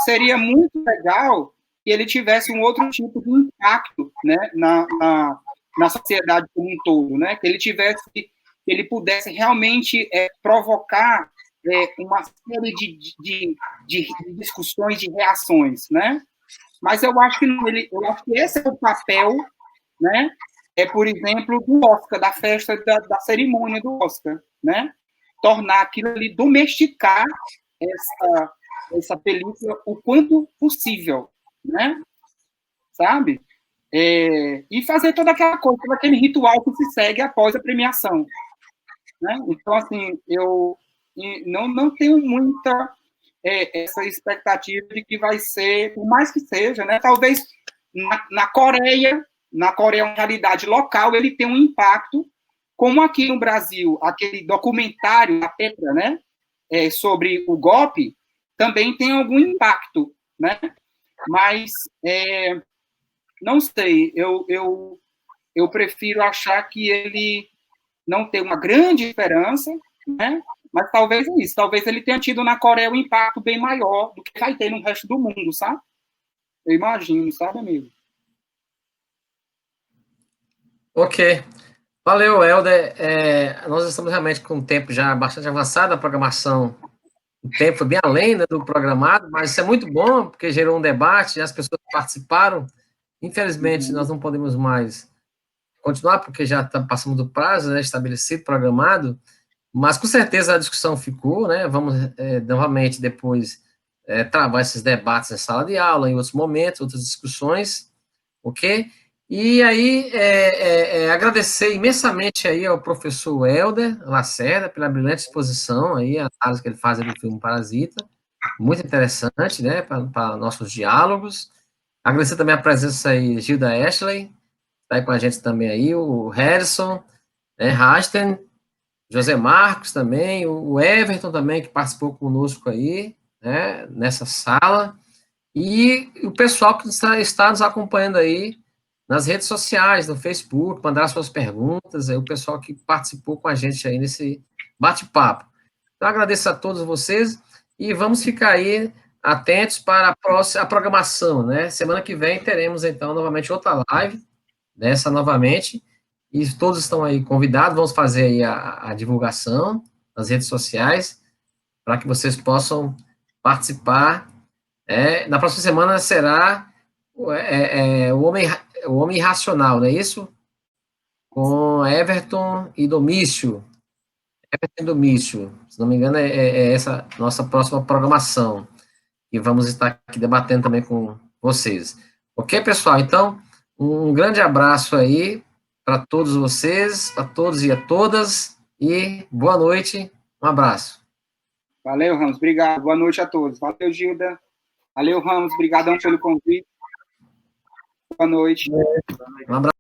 [SPEAKER 2] seria muito legal que ele tivesse um outro tipo de impacto, né, na sociedade como um todo, né? Que ele pudesse realmente provocar uma série de discussões, de reações, né? Mas eu acho que esse é o papel, né? Por exemplo, do Oscar, da festa, da cerimônia do Oscar, né? Tornar aquilo ali, domesticar essa película o quanto possível, né? Sabe? E fazer toda aquela coisa, todo aquele ritual que se segue após a premiação, né? Então, assim, eu não tenho muita essa expectativa de que vai ser, por mais que seja, né, talvez na Coreia, uma realidade local, ele tem um impacto, como aqui no Brasil, aquele documentário, a Petra, né, sobre o golpe, também tem algum impacto, né? Mas, não sei, eu prefiro achar que ele não tem uma grande diferença, né? Mas talvez é isso, talvez ele tenha tido na Coreia um impacto bem maior do que vai ter no resto do mundo, sabe? Eu imagino, sabe, amigo?
[SPEAKER 1] Ok. Valeu, Helder. Nós estamos realmente com o tempo já bastante avançado, a programação, o tempo foi bem além, né, do programado, mas isso é muito bom, porque gerou um debate, as pessoas participaram. Infelizmente, nós não podemos mais continuar, porque já passamos do prazo, né, estabelecido, programado, mas com certeza a discussão ficou, né? Vamos novamente depois travar esses debates em sala de aula, em outros momentos, outras discussões, ok? E aí, agradecer imensamente aí ao professor Helder Lacerda pela brilhante exposição aí, a análise que ele faz do filme Parasita, muito interessante, né, para nossos diálogos. Agradecer também a presença aí, Gilda Ashley, está aí com a gente também aí, o Harrison, né, Rasten, José Marcos também, o Everton também, que participou conosco aí, né, nessa sala, e o pessoal que está nos acompanhando aí nas redes sociais, no Facebook, mandar suas perguntas, o pessoal que participou com a gente aí nesse bate-papo. Então, agradeço a todos vocês e vamos ficar aí atentos para a programação, né? Semana que vem teremos, então, novamente outra live, dessa novamente, e todos estão aí convidados, vamos fazer aí a divulgação nas redes sociais, para que vocês possam participar. Na próxima semana será o Homem Irracional, não é isso? Com Everton e Domício. Everton e Domício, se não me engano, é essa nossa próxima programação. E vamos estar aqui debatendo também com vocês. Ok, pessoal? Então, um grande abraço aí para todos vocês, a todos e a todas, e boa noite, um abraço.
[SPEAKER 2] Valeu, Ramos, obrigado, boa noite a todos. Valeu, Gilda. Valeu, Ramos, obrigadão pelo convite. Boa noite.
[SPEAKER 1] Um abraço.